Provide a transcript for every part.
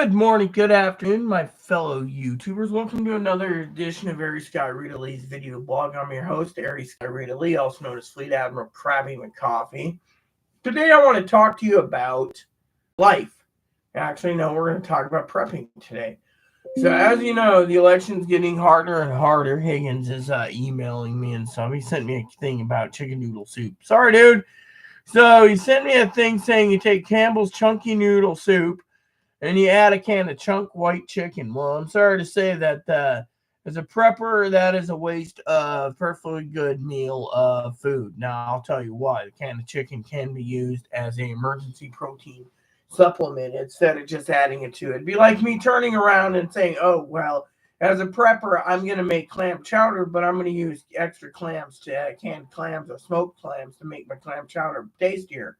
Good morning, good afternoon, my fellow YouTubers. Welcome to another edition of Aries Sky Rita Lee's video blog. I'm your host, Aries Sky Rita Lee, also known as Fleet Admiral Krabby McCoffee. Today I want to talk to you about life. Actually, no, we're going to talk about prepping today. So, as you know, the election's getting harder and harder. Higgins is emailing me and stuff. He sent me a thing about chicken noodle soup. Sorry, dude. So, he sent me a thing saying you take Campbell's Chunky Noodle Soup and you add a can of chunk white chicken. Well, I'm sorry to say that as a prepper, that is a waste of perfectly good meal of food. Now, I'll tell you why. The can of chicken can be used as an emergency protein supplement instead of just adding it to it. It'd be like me turning around and saying, oh, well, as a prepper, I'm going to make clam chowder, but I'm going to use extra clams, canned clams or smoked clams to make my clam chowder tastier.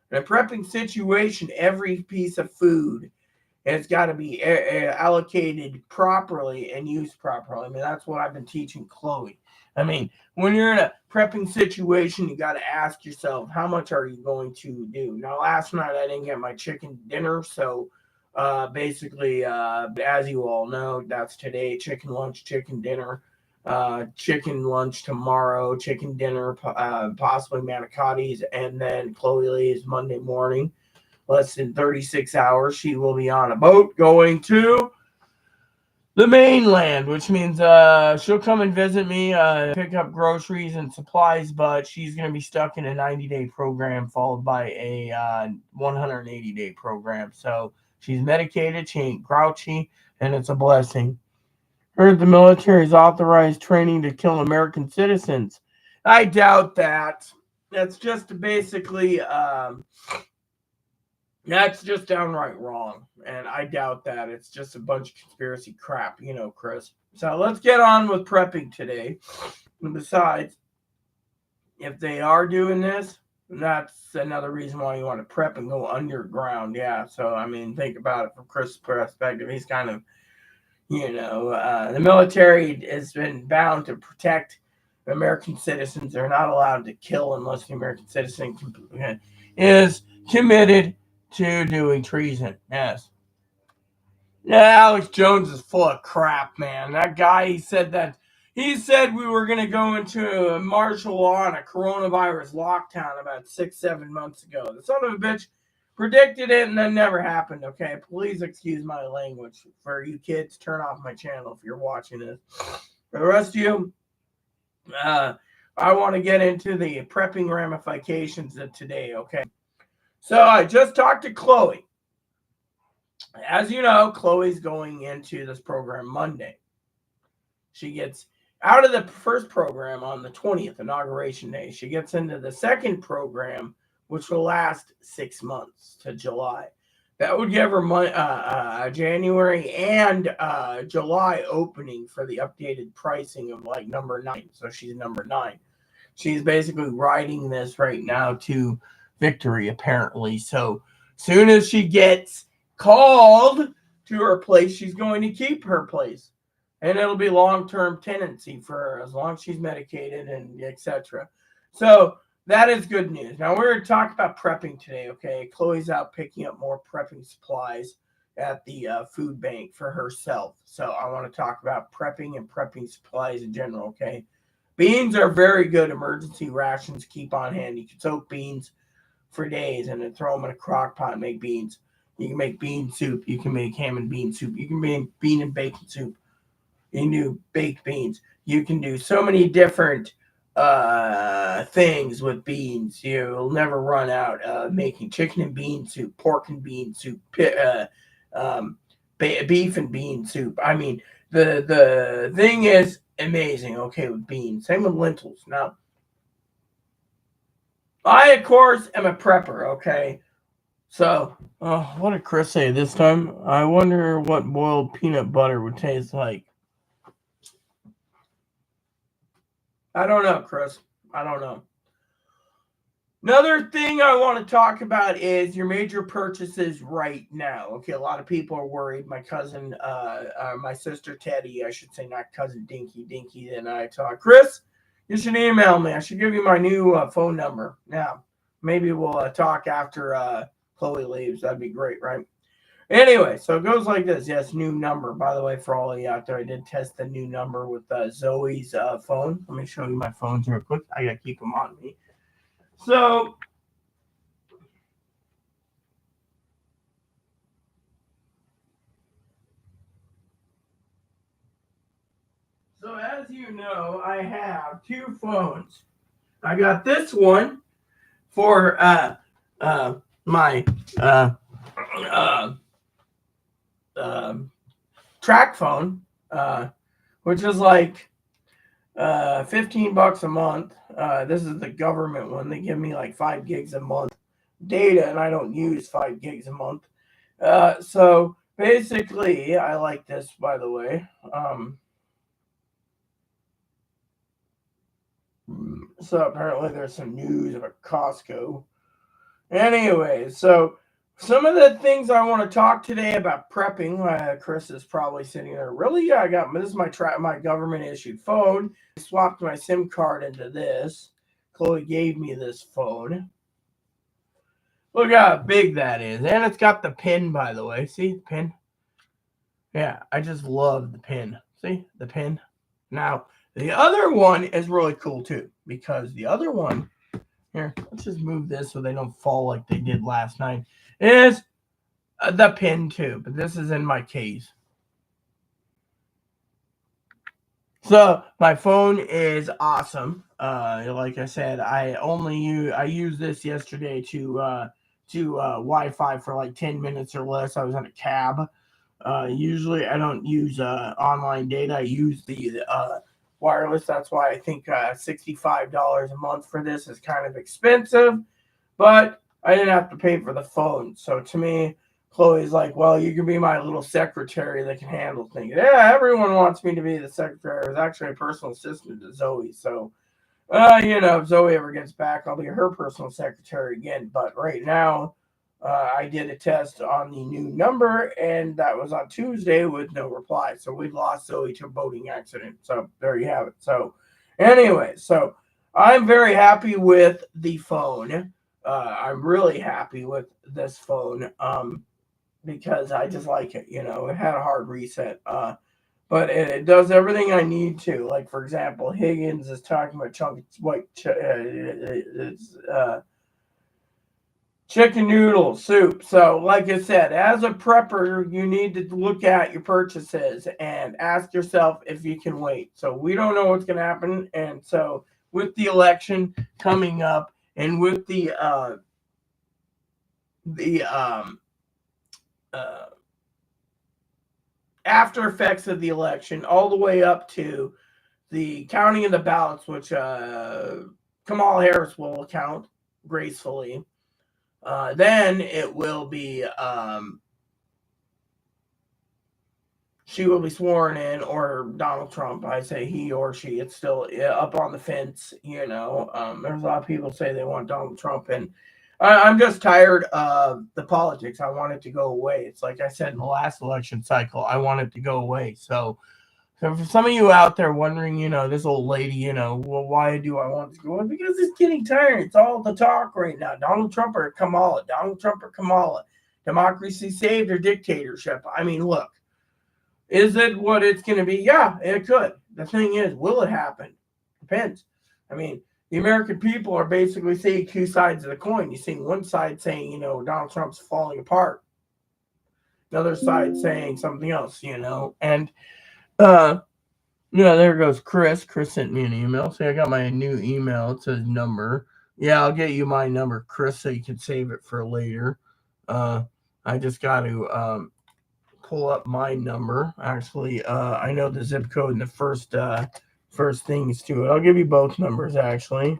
In a prepping situation, every piece of food has got to be allocated properly and used properly. I mean, that's what I've been teaching Chloe. I mean, when you're in a prepping situation, you got to ask yourself, how much are you going to do? Now, last night I didn't get my chicken dinner, so basically, as you all know, that's today, chicken lunch, chicken dinner. Chicken lunch tomorrow, chicken dinner, possibly manicottis, and then Chloe leaves Monday morning. Less than 36 hours, she will be on a boat going to the mainland, which means she'll come and visit me, pick up groceries and supplies, but she's going to be stuck in a 90-day program followed by a 180-day program. So she's medicated, she ain't grouchy, and it's a blessing. Heard the military's authorized training to kill American citizens. I doubt that. That's just basically, that's just downright wrong. And I doubt that. It's just a bunch of conspiracy crap, you know, Chris. So let's get on with prepping today. And besides, if they are doing this, that's another reason why you want to prep and go underground. Yeah. So, I mean, think about it from Chris' perspective. He's kind of, the military has been bound to protect American citizens. They're not allowed to kill unless the American citizen is committed to doing treason. Yes. Yeah, Alex Jones is full of crap, man. That guy, he said we were going to go into a martial law and a coronavirus lockdown about 6-7 months ago. The son of a bitch predicted it and then never happened, okay? Please excuse my language. For you kids, turn off my channel if you're watching this. For the rest of you, I want to get into the prepping ramifications of today, okay? So I just talked to Chloe. As you know, Chloe's going into this program Monday. She gets out of the first program on the 20th, Inauguration Day. She gets into the second program, which will last 6 months to July. That would give her January and July opening for the updated pricing of like number 9. So she's number 9. She's basically riding this right now to victory, apparently. So soon as she gets called to her place, she's going to keep her place. And it'll be long-term tenancy for her as long as she's medicated and etc. So that is good news. Now, we're going to talk about prepping today, okay? Chloe's out picking up more prepping supplies at the food bank for herself. So I want to talk about prepping and prepping supplies in general, okay? Beans are very good emergency rations to keep on hand. You can soak beans for days and then throw them in a crock pot and make beans. You can make bean soup. You can make ham and bean soup. You can make bean and bacon soup. You can do baked beans. You can do so many different things with beans. You'll never run out making chicken and bean soup, pork and bean soup, beef and bean soup. I mean, the thing is amazing, okay, with beans. Same with lentils. Now, I, of course, am a prepper, okay? So, what did Chris say this time? I wonder what boiled peanut butter would taste like. I don't know, Chris. I don't know. Another thing I want to talk about is your major purchases right now. Okay, a lot of people are worried. My cousin, my sister Teddy, I should say, not cousin Dinky and I talk. Chris, you should email me. I should give you my new phone number. Now, maybe we'll talk after Chloe leaves. That'd be great, right? Anyway, so it goes like this. Yes, new number. By the way, for all of you out there, I did test the new number with Zoe's phone. Let me show you my phones real quick. I gotta keep them on me. So as you know, I have two phones. I got this one for my uh, um, track phone, which is like $15 a month. This is the government one. They give me like 5 gigs a month data, and I don't use 5 gigs a month. So basically, I like this, by the way. So apparently, there's some news about Costco. Anyway, so some of the things I want to talk today about prepping. Chris is probably sitting there. Really? Yeah, I got this is my government issued phone. I swapped my SIM card into this. Chloe gave me this phone. Look how big that is, and it's got the pin. By the way, see the pin? Yeah, I just love the pin. See the pin? Now the other one is really cool too because the other one. Here, let's just move this so they don't fall like they did last night. Is the pin too, but this is in my case. So my phone is awesome. Like I said, I used this yesterday to Wi-Fi for like 10 minutes or less. I was in a cab. Usually I don't use online data. I use the wireless. That's why I think $65 a month for this is kind of expensive, but I didn't have to pay for the phone. So to me, Chloe's like, well, you can be my little secretary that can handle things. Yeah, everyone wants me to be the secretary. I was actually a personal assistant to Zoe. So, if Zoe ever gets back, I'll be her personal secretary again. But right now, I did a test on the new number, and that was on Tuesday with no reply. So we lost Zoe to a boating accident. So there you have it. So anyway, so I'm very happy with the phone. I'm really happy with this phone because I just like it. It had a hard reset. But it does everything I need to. Like, for example, Higgins is talking about chicken noodle soup. So, like I said, as a prepper, you need to look at your purchases and ask yourself if you can wait. So, we don't know what's going to happen. And so, with the election coming up and with the after effects of the election, all the way up to the counting of the ballots, which Kamala Harris will count gracefully. Then it will be she will be sworn in, or Donald Trump. I say he or she. It's still up on the fence. There's a lot of people say they want Donald Trump, and I'm just tired of the politics. I want it to go away. It's like I said in the last election cycle. I want it to go away. So for some of you out there wondering, this old lady, well, why do I want to go on? Because it's getting tired. It's all the talk right now. Donald Trump or Kamala. Donald Trump or Kamala. Democracy saved or dictatorship. I mean, look. Is it what it's going to be? Yeah, it could. The thing is, will it happen? Depends. I mean, the American people are basically seeing two sides of the coin. You see one side saying, Donald Trump's falling apart. Another side saying something else, and there goes Chris. Chris sent me an email. See, I got my new email. It says number. Yeah, I'll get you my number, Chris, so you can save it for later. I just got to pull up my number. Actually, I know the zip code and the first things to it. I'll give you both numbers, actually.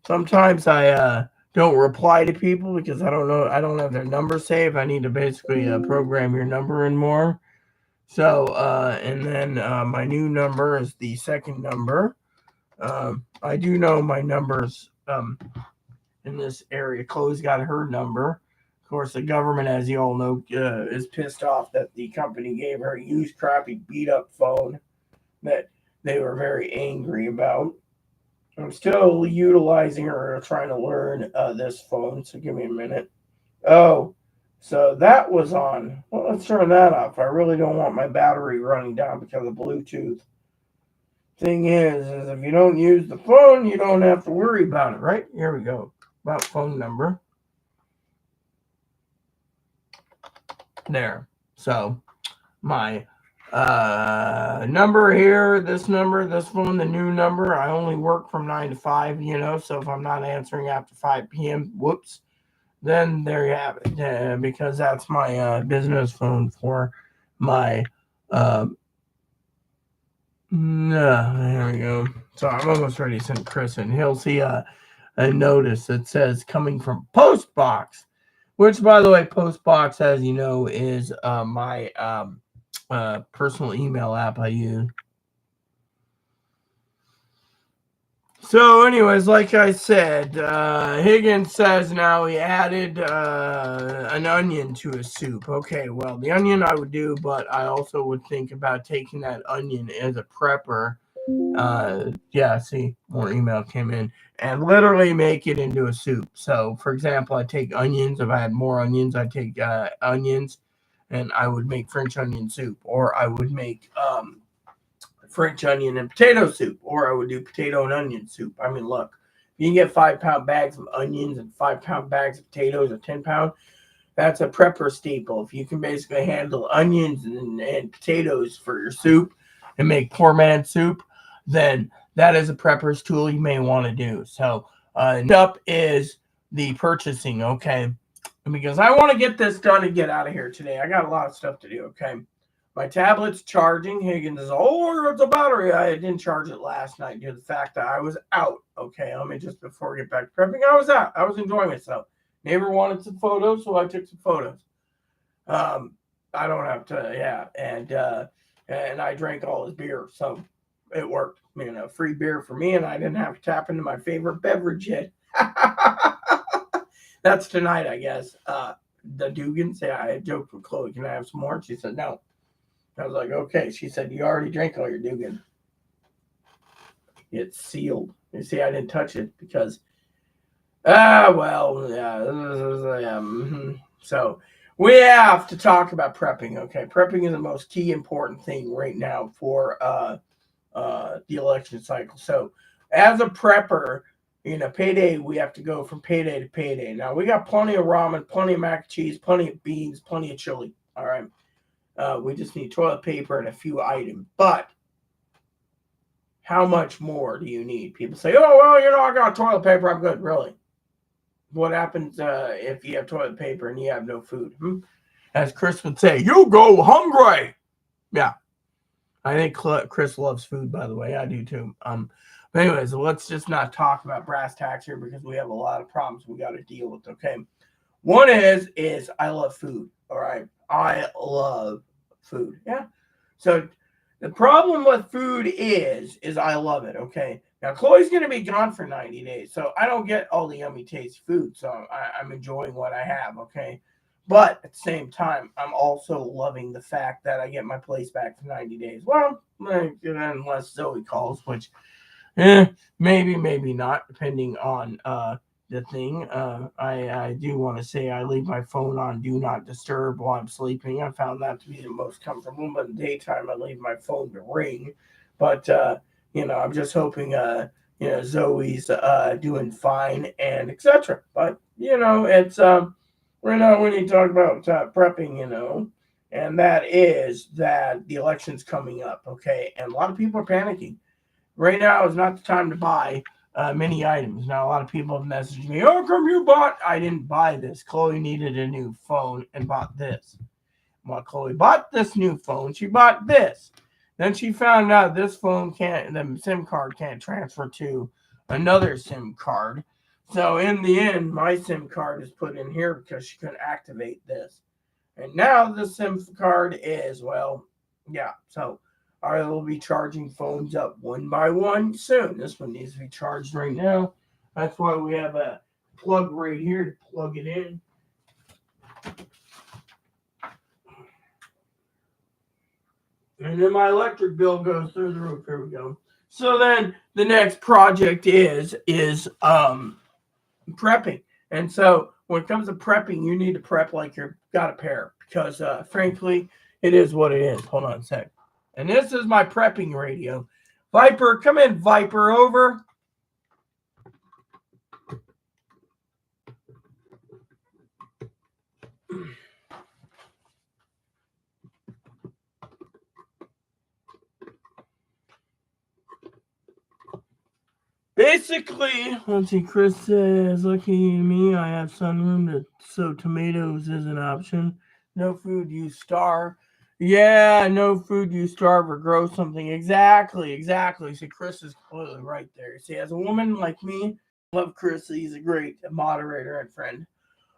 Sometimes I don't reply to people because I don't know. I don't have their number saved. I need to basically program your number in more. So, and then my new number is the second number. I do know my numbers in this area. Chloe's got her number. Of course, the government, as you all know, is pissed off that the company gave her a used, crappy, beat-up phone that they were very angry about. I'm still utilizing or trying to learn this phone, so give me a minute. Oh, so that was on. Well, let's turn that off. I really don't want my battery running down because of Bluetooth. Thing is if you don't use the phone, you don't have to worry about it, right? Here we go. About phone number. There. So my number here, this phone, the new number. I only work from 9 to 5, so if I'm not answering after 5 p.m., whoops, then there you have it. Because that's my business phone for my no, there we go. So I'm almost ready to send Chris and he'll see a notice that says coming from Postbox, which, by the way, Postbox, as you know, is my personal email app I use. So, anyways, like I said, Higgins says now he added an onion to his soup. Okay, well, the onion I would do, but I also would think about taking that onion as a prepper. Yeah, see, more email came in, and literally make it into a soup. So, for example, I take onions. If I had more onions, I'd take onions, and I would make French onion soup, or I would make French onion and potato soup, or I would do potato and onion soup. I mean, look, you can get 5-pound bags of onions and 5-pound bags of potatoes, or 10-pound. That's a prepper staple. If you can basically handle onions and potatoes for your soup and make poor man soup, then that is a prepper's tool you may want to do. So, next up is the purchasing, okay? Because I want to get this done and get out of here today. I got a lot of stuff to do, okay? My tablet's charging. Higgins is, it's a battery. I didn't charge it last night due to the fact that I was out. Okay, let me just, before we get back to prepping, I was out. I was enjoying myself. Neighbor wanted some photos, so I took some photos. I don't have to, yeah. And I drank all his beer, so it worked. Free beer for me, and I didn't have to tap into my favorite beverage yet. That's tonight, I guess. The Dugans, yeah, I joked with Chloe, can I have some more? And she said, no. I was like, okay. She said, you already drank all your Dugan. It's sealed. You see, I didn't touch it because, well, yeah. So we have to talk about prepping, okay? Prepping is the most key important thing right now for the election cycle. So as a prepper, payday, we have to go from payday to payday. Now, we got plenty of ramen, plenty of mac and cheese, plenty of beans, plenty of chili, all right? We just need toilet paper and a few items. But how much more do you need? People say, oh, well, I got toilet paper. I'm good. Really? What happens if you have toilet paper and you have no food? As Chris would say, you go hungry. Yeah. I think Chris loves food, by the way. I do too. But anyways, let's just not talk about brass tacks here because we have a lot of problems we got to deal with, okay? One is I love food, all right? I love food, yeah? So the problem with food is I love it, okay? Now, Chloe's going to be gone for 90 days, so I don't get all the yummy tasty food, so I'm enjoying what I have, okay? But at the same time, I'm also loving the fact that I get my place back for 90 days. Well, unless Zoe calls, which maybe not, depending on the thing. I do want to say I leave my phone on do not disturb while I'm sleeping. I found that to be the most comfortable. But in the daytime, I leave my phone to ring. But I'm just hoping Zoe's doing fine and etc. But it's right now when you talk about prepping, and that is that the election's coming up, okay, and a lot of people are panicking. Right now is not the time to buy many items. Now, a lot of people have messaged me, how come you bought? I didn't buy this. Chloe needed a new phone and bought this. Well, Chloe bought this new phone. She bought this. Then she found out this phone the SIM card can't transfer to another SIM card. So in the end, my SIM card is put in here because she couldn't activate this. And now the SIM card is, so I will be charging phones up one by one soon. This one needs to be charged right now. That's why we have a plug right here to plug it in. And then my electric bill goes through the roof. Here we go. So then the next project is prepping. And so when it comes to prepping, you need to prep like you've got a pair because, frankly, it is what it is. Hold on a sec. And this is my prepping radio. Viper, come in, Viper, over. Basically, let's see, Chris says, looking at me, I have sunroom, so tomatoes is an option. No food, you starve. Yeah, no food, you starve or grow something. Exactly. See, Chris is completely right there. See, as a woman like me, I love Chris. He's a great moderator and friend.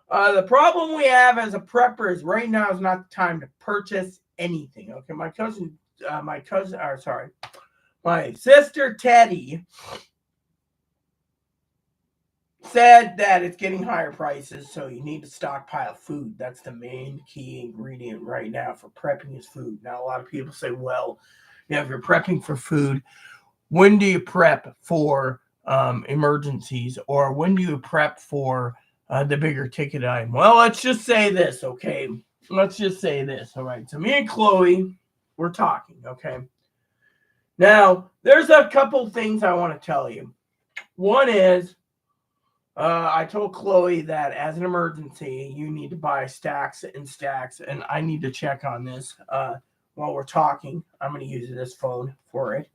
The problem we have as a prepper is right now is not the time to purchase anything. Okay, my sister Teddy said that it's getting higher prices, so you need to stockpile food. That's the main key ingredient right now for prepping is food. Now, a lot of people say, well, if you're prepping for food, when do you prep for emergencies, or when do you prep for the bigger ticket item? Well, let's just say this, okay? Let's just say this, all right? So me and Chloe, we're talking, okay? Now, there's a couple things I want to tell you. One is, I told Chloe that as an emergency, you need to buy stacks and stacks, and I need to check on this while we're talking. I'm going to use this phone for it.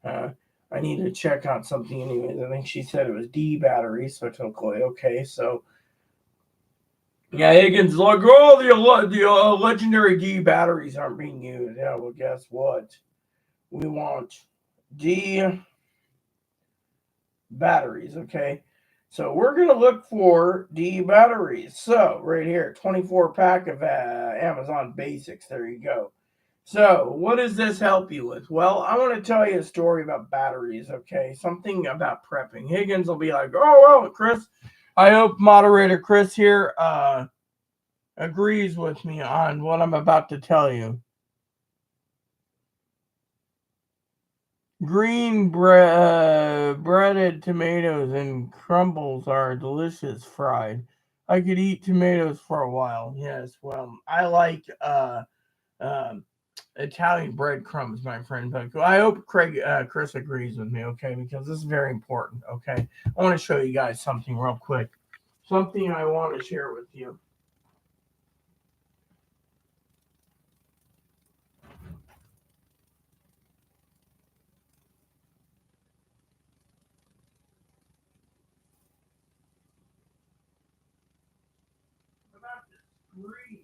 I need to check on something anyways. I think she said it was D batteries, so I told Chloe, okay, so yeah, Higgins, like, oh, the legendary D batteries aren't being used. Yeah, well, guess what? We want D batteries, okay? So we're going to look for D batteries. So right here, 24 pack of Amazon Basics. There you go. So what does this help you with? Well, I want to tell you a story about batteries, okay? Something about prepping. Higgins will be like, oh, well, Chris, I hope moderator Chris here agrees with me on what I'm about to tell you. Green breaded tomatoes and crumbles are delicious fried. I could eat tomatoes for a while. Yes, well, I like Italian breadcrumbs, my friend. But I hope Chris agrees with me, okay? Because this is very important, okay? I want to show you guys something real quick. Something I want to share with you. About this green.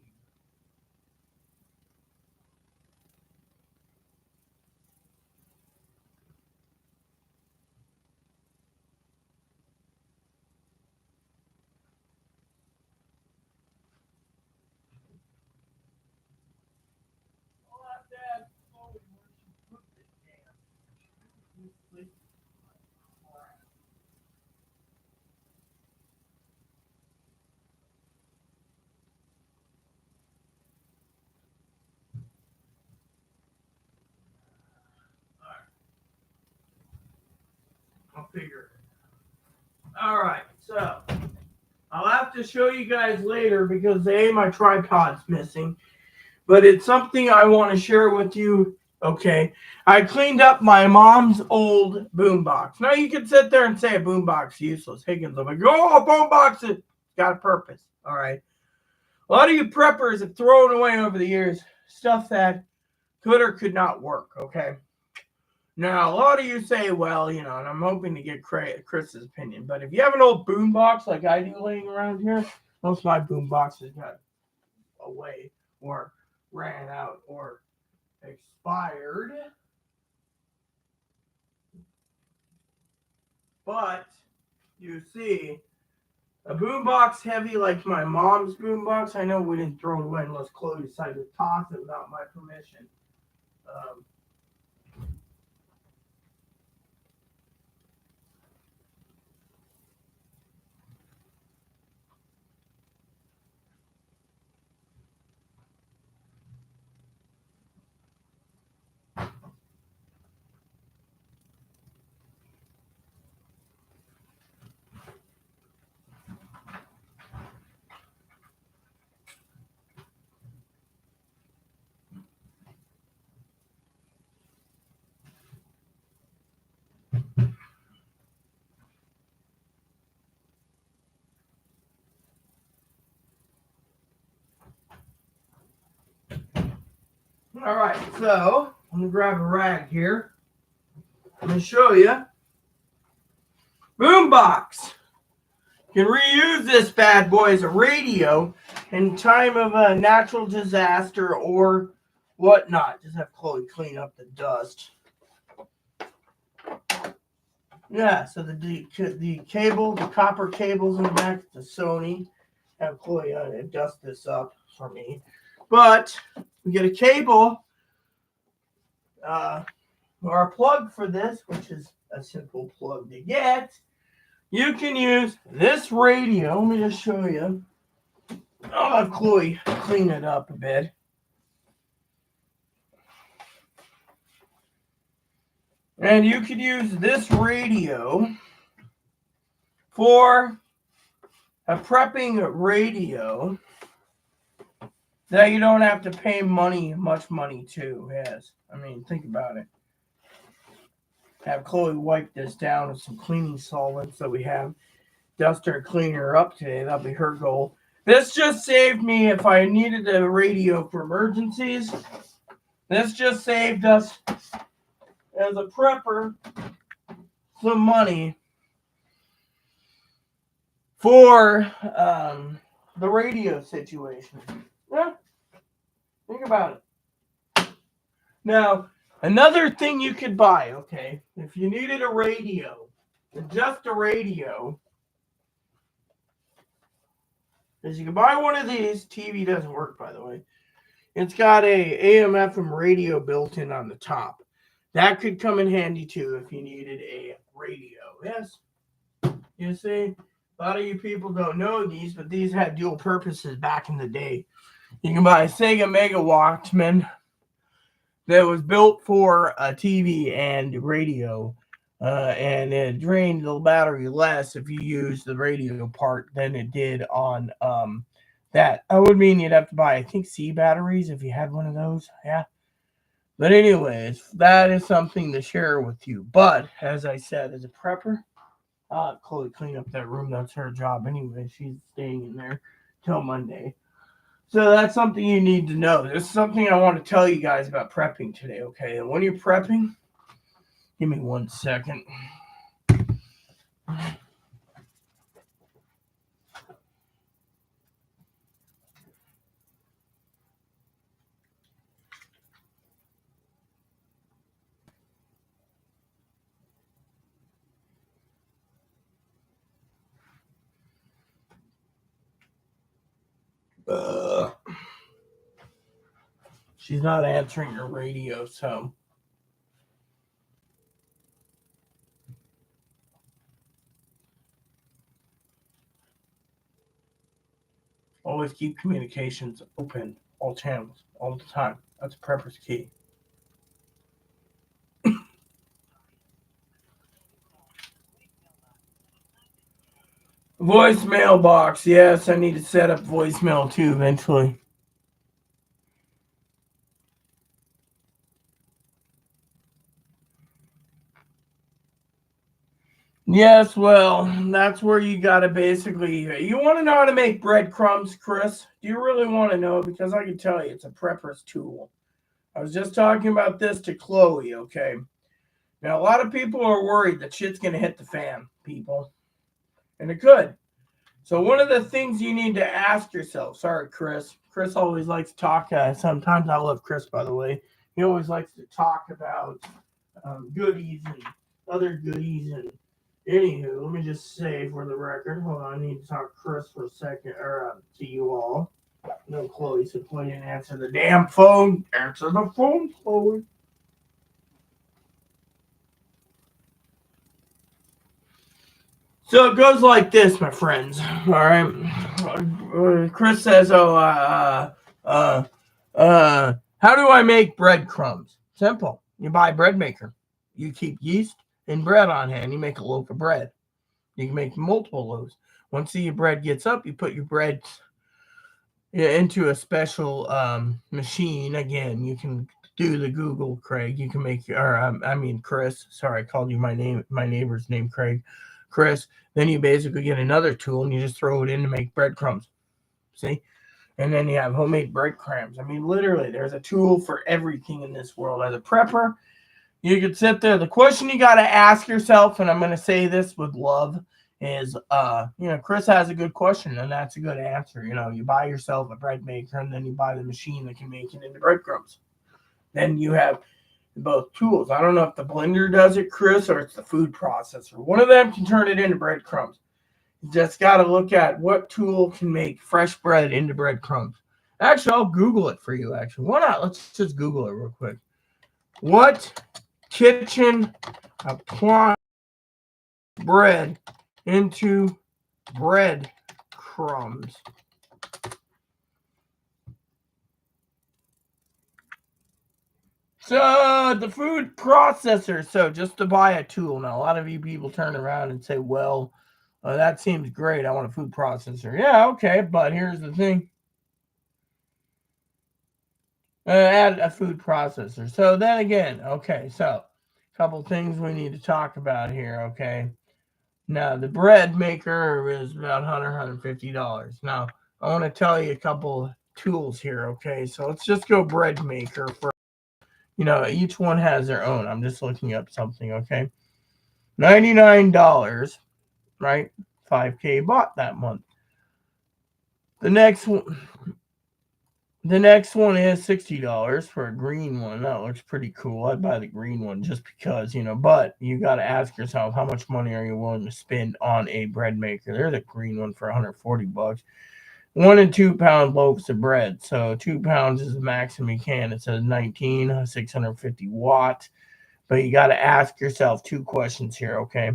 I'll figure it. All right, so I'll have to show you guys later because my tripod's missing. But it's something I want to share with you. Okay, I cleaned up my mom's old boombox. Now you can sit there and say a boombox is useless. Higgins will be like, oh, a boombox has got a purpose. All right. A lot of you preppers have thrown away over the years stuff that could or could not work. Okay. Now, a lot of you say, well, and I'm hoping to get Chris's opinion, but if you have an old boombox like I do laying around here, most of my boomboxes got away or ran out or expired. But you see, a boombox heavy like my mom's boombox, I know we didn't throw it away unless Chloe decided to toss it without my permission. All right, so I'm gonna grab a rag here. I'm gonna show you. Boombox. You can reuse this bad boy as a radio in time of a natural disaster or whatnot. Just have Chloe clean up the dust. Yeah, so the cable, the copper cables in the back, the Sony. Have Chloe dust this up for me. But we get a cable, or a plug for this, which is a simple plug to get. You can use this radio. Let me just show you. I'll have Chloe clean it up a bit. And you could use this radio for a prepping radio that you don't have to pay much money to. Yes. I mean, think about it. Have Chloe wipe this down with some cleaning solvents that we have. Dust her, clean her up today. That'll be her goal. This just saved me if I needed a radio for emergencies. This just saved us as a prepper some money for the radio situation. Yeah, think about it. Now, another thing you could buy, okay, if you needed a radio, just a radio, is you can buy one of these. TV doesn't work, by the way. It's got a AM/FM radio built in on the top. That could come in handy too if you needed a radio. Yes. You see, a lot of you people don't know these, but these had dual purposes back in the day. You can buy a Sega Mega Walkman that was built for a TV and radio, and it drained the battery less if you use the radio part than it did on that. I would mean you'd have to buy, I think, C batteries if you had one of those. Yeah. But anyways, that is something to share with you. But as I said, as a prepper, Chloe clean up that room. That's her job anyway. She's staying in there till Monday. So that's something you need to know. This is something I want to tell you guys about prepping today, okay? And when you're prepping, give me 1 second. She's not answering her radio, so. Always keep communications open, all channels, all the time. That's a prepper's key. Voicemail box. Yes, I need to set up voicemail too eventually. Yes, well, that's where you got to basically. You want to know how to make breadcrumbs, Chris? Do you really want to know? Because I can tell you, it's a prepper's tool. I was just talking about this to Chloe, okay? Now, a lot of people are worried that shit's going to hit the fan, people. And it could. So one of the things you need to ask yourself, sorry, Chris. Chris always likes to talk. Sometimes I love Chris, by the way. He always likes to talk about goodies and other goodies. And anywho, let me just say for the record, hold on, I need to talk to Chris for a second, or to you all. No, Chloe, so Chloe didn't answer the damn phone. Answer the phone, Chloe. So it goes like this, my friends. All right. Chris says, how do I make breadcrumbs? Simple. You buy a bread maker. You keep yeast and bread on hand. You make a loaf of bread. You can make multiple loaves. Once your bread gets up, you put your bread into a special machine. Again, you can do the Google, Craig. You can make, Chris. Sorry, I called you my neighbor's name, Craig. Chris. Then you basically get another tool and you just throw it in to make breadcrumbs. See? And then you have homemade breadcrumbs. I mean, literally, there's a tool for everything in this world. As a prepper, you could sit there. The question you got to ask yourself, and I'm going to say this with love, is, Chris has a good question, and that's a good answer. You buy yourself a bread maker, and then you buy the machine that can make it into breadcrumbs. Then you have both tools. I don't know if the blender does it, Chris, or it's the food processor. One of them can turn it into breadcrumbs. You just got to look at what tool can make fresh bread into breadcrumbs. Actually, I'll Google it for you, actually. Why not? Let's just Google it real quick. What kitchen appliance bread into breadcrumbs? So the food processor. So just to buy a tool. Now, a lot of you people turn around and say, well, that seems great. I want a food processor. Yeah, okay. But here's the thing. Add a food processor. So then again, okay. So a couple things we need to talk about here, okay. Now, the bread maker is about $150. Now, I want to tell you a couple tools here, okay? So let's just go bread maker for, each one has their own. I'm just looking up something, okay? $99, right? 5K bought that month. The next one is $60 for a green one. That looks pretty cool. I'd buy the green one just because, but you got to ask yourself, how much money are you willing to spend on a bread maker? There's a green one for $140. 1 and 2 pound loaves of bread. So 2 pounds is the maximum you can. It says 19, 650 watts. But you got to ask yourself 2 questions here, okay?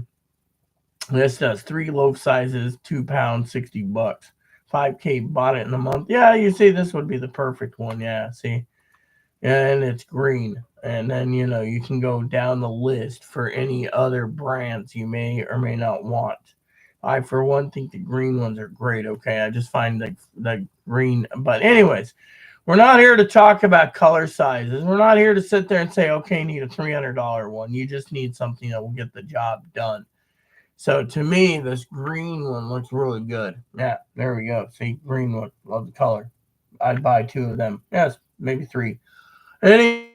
This does 3 loaf sizes, 2 pounds, $60. 5K bought it in a month. Yeah, you see, this would be the perfect one. Yeah, see, and it's green. And then you can go down the list for any other brands you may or may not want. I, for one, think the green ones are great. Okay, I just find the green. But anyways, we're not here to talk about color sizes. We're not here to sit there and say, okay, you need a $300 one. You just need something that will get the job done. So to me, this green one looks really good. Yeah, there we go. See, green one. Love the color. I'd buy 2 of them. Yes, maybe 3. Anyways,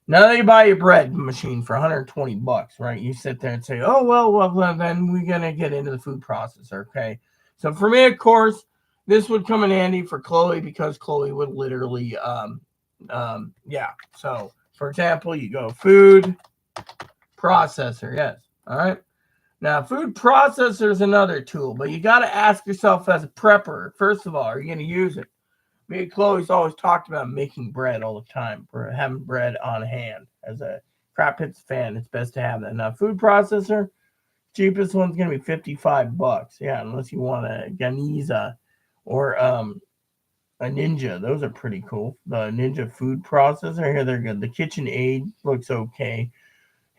now that you buy your bread machine for $120, right? You sit there and say, oh, well, then we're going to get into the food processor, okay? So for me, of course, this would come in handy for Chloe because Chloe would literally, yeah. So, for example, you go food processor, yes. All right. Now, food processor is another tool, but you got to ask yourself as a prepper, first of all, are you going to use it? Me and Chloe's always talked about making bread all the time, for having bread on hand. As a Crap Hits fan, it's best to have that. Now, food processor, cheapest one's going to be $55. Yeah, unless you want a Ganiza or a Ninja. Those are pretty cool. The Ninja food processor, here they're good. The KitchenAid looks okay.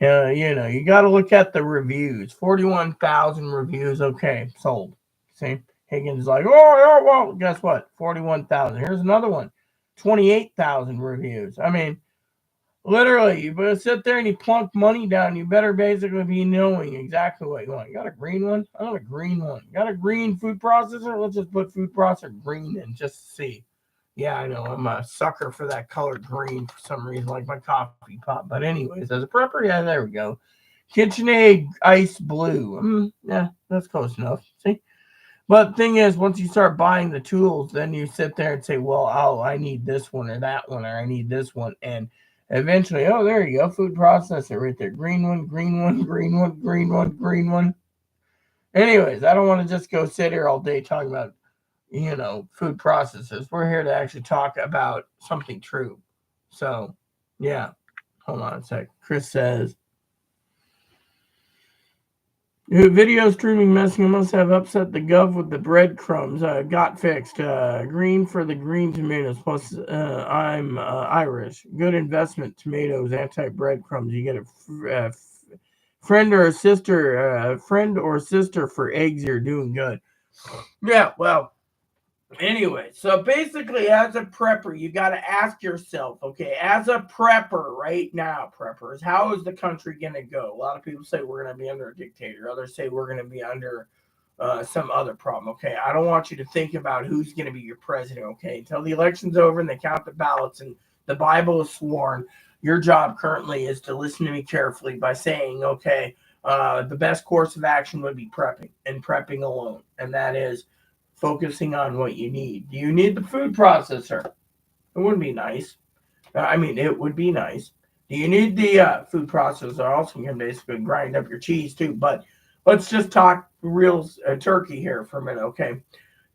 You got to look at the reviews. 41,000 reviews. Okay, sold. See, Higgins is like, oh, yeah, well, guess what? 41,000. Here's another one. 28,000 reviews. I mean, literally, you better sit there and you plunk money down. You better basically be knowing exactly what you want. You got a green one? I want a green one. You got a green food processor? Let's just put food processor green in just to see. Yeah, I know. I'm a sucker for that color green for some reason, like my coffee pot. But anyways, as a prepper, yeah, there we go. KitchenAid ice blue. Yeah, that's close enough. See? But the thing is, once you start buying the tools, then you sit there and say, well, oh, I need this one or that one, or I need this one. And eventually, oh, there you go. Food processor right there. Green one, green one, green one, green one, green one. Anyways, I don't want to just go sit here all day talking about food processors. We're here to actually talk about something true. So, yeah. Hold on a sec. Chris says, video streaming messing must have upset the gov with the breadcrumbs. Got fixed. Green for the green tomatoes. Plus, I'm Irish. Good investment. Tomatoes, anti breadcrumbs. You get a friend or sister for eggs. You're doing good. Yeah. Well. Anyway, so basically, as a prepper, you got to ask yourself, okay, as a prepper right now, preppers, how is the country going to go? A lot of people say we're going to be under a dictator. Others say we're going to be under some other problem. Okay, I don't want you to think about who's going to be your president. Okay, until the election's over and they count the ballots and the Bible is sworn, your job currently is to listen to me carefully by saying, okay, the best course of action would be prepping and prepping alone, and that is focusing on what you need. Do you need the food processor? It wouldn't be nice. I mean, it would be nice. Do you need the food processor? Also, you can basically grind up your cheese too. But let's just talk real turkey here for a minute, okay?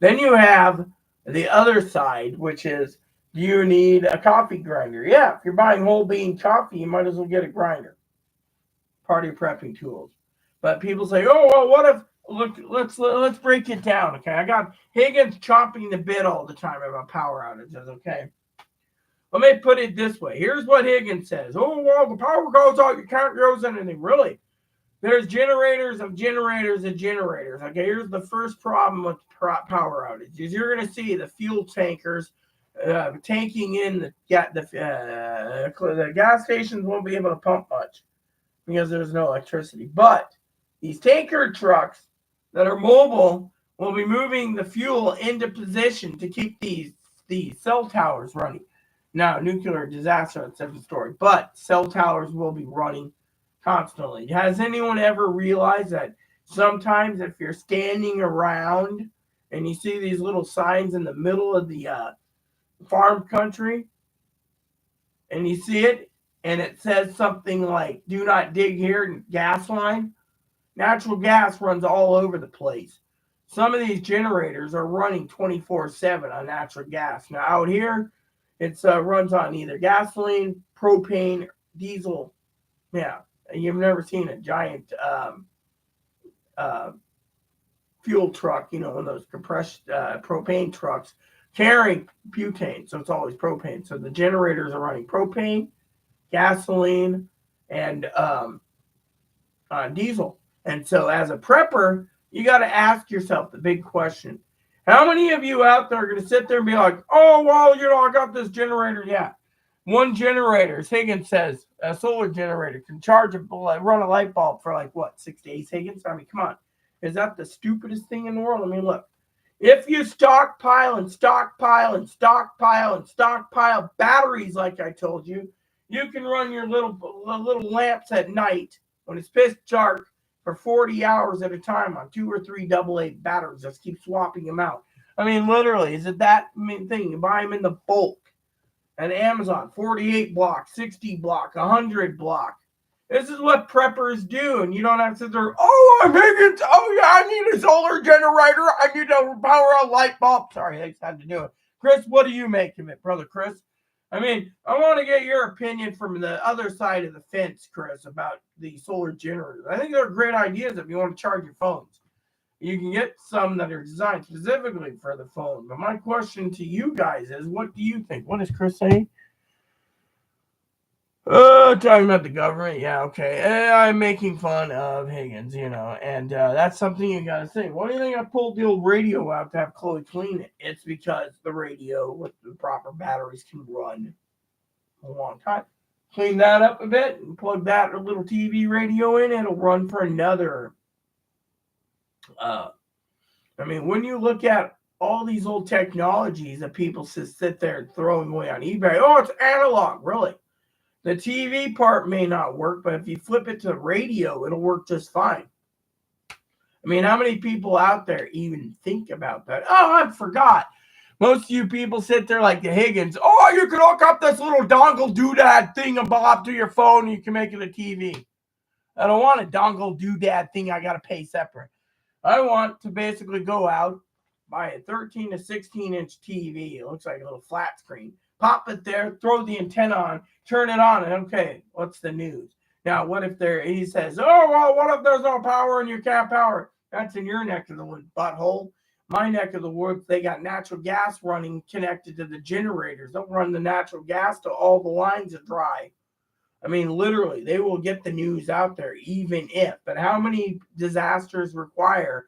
Then you have the other side, which is, do you need a coffee grinder? Yeah, if you're buying whole bean coffee, you might as well get a grinder. Part of your prepping tools. But people say, oh, well, what if, look, let's break it down, okay? I got Higgins chopping the bit all the time about power outages, okay? Let me put it this way. Here's what Higgins says. Oh, well, the power goes out. You can't use anything. Really? There's generators of generators of generators. Okay, here's the first problem with power outages. You're going to see the fuel tankers tanking in the gas stations won't be able to pump much because there's no electricity. But these tanker trucks that are mobile will be moving the fuel into position to keep these cell towers running. Now, nuclear disaster, that's a different story. But cell towers will be running constantly. Has anyone ever realized that sometimes if you're standing around and you see these little signs in the middle of the farm country and you see it and it says something like, do not dig here, gas line? Natural gas runs all over the place. Some of these generators are running 24/7 on natural gas. Now, out here, it runs on either gasoline, propane, diesel. Yeah, you've never seen a giant fuel truck, one of those compressed propane trucks carrying butane. So it's always propane. So the generators are running propane, gasoline, and diesel. And so as a prepper, you got to ask yourself the big question. How many of you out there are going to sit there and be like, oh, well, I got this generator. Yeah. One generator, as Higgins says, a solar generator can run a light bulb for 6 days, Higgins? I mean, come on. Is that the stupidest thing in the world? I mean, look, if you stockpile and stockpile and stockpile and stockpile batteries, like I told you, you can run your little lamps at night when it's pitch dark for 40 hours at a time on 2 or 3 AA batteries. Just keep swapping them out. I mean, literally, is it that thing? You buy them in the bulk at Amazon, 48 block, 60 block, 100 block. This is what preppers do, and you don't have to sit there, oh, I'm Higgins. Oh, yeah, I need a solar generator. I need to power a light bulb. Sorry, I just had to do it. Chris, what do you make of it, brother Chris? I mean, I want to get your opinion from the other side of the fence, Chris, about the solar generators. I think they're great ideas if you want to charge your phones. You can get some that are designed specifically for the phone. But my question to you guys is, what do you think? What is Chris saying? Talking about the government. Yeah, okay. I'm making fun of Higgins, and that's something you got to say. Why do you think I pulled the old radio out to have Chloe clean it? It's because the radio with the proper batteries can run a long time. Clean that up a bit and plug that little TV radio in. It'll run for another. When you look at all these old technologies that people sit there throwing away on eBay, oh, it's analog, really. The TV part may not work, but if you flip it to the radio, it'll work just fine. I mean, how many people out there even think about that? Oh, I forgot. Most of you people sit there like the Higgins. Oh, you can hook up this little dongle doodad thing and bob to your phone and you can make it a TV. I don't want a dongle doodad thing I got to pay separate. I want to basically go out, buy a 13 to 16-inch TV. It looks like a little flat screen. Pop it there, throw the antenna on, turn it on, and okay, what's the news? Now, what if he says, oh, well, what if there's no power and you can't power it? That's in your neck of the woods, butthole. My neck of the woods, they got natural gas running connected to the generators. They'll run the natural gas till all the lines are dry. I mean, literally, they will get the news out there, even if. But how many disasters require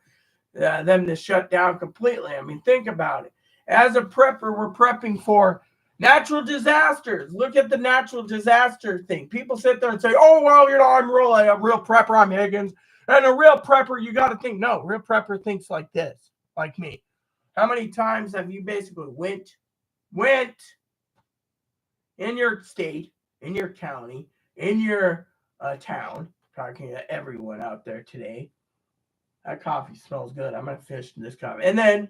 them to shut down completely? I mean, think about it. As a prepper, we're prepping for natural disasters. Look at the natural disaster thing. People sit there and say, oh, well, I'm really a real prepper. I'm Higgins. And a real prepper, you got to think, no, real prepper thinks like this, like me. How many times have you basically went in your state, in your county, in your town, talking to everyone out there today. That coffee smells good. I'm going to finish this coffee. And then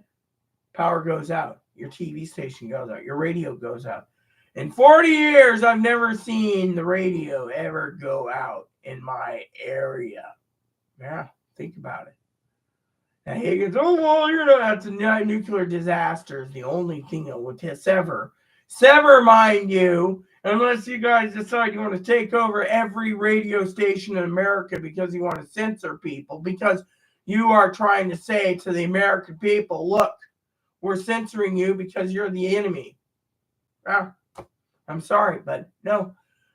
power goes out. Your TV station goes out. Your radio goes out. In 40 years, I've never seen the radio ever go out in my area. Yeah, think about it. Now Higgins, oh, well, that's a nuclear disaster is the only thing that would sever, mind you, unless you guys decide you want to take over every radio station in America because you want to censor people, because you are trying to say to the American people, look, we're censoring you because you're the enemy. Ah, I'm sorry, but no,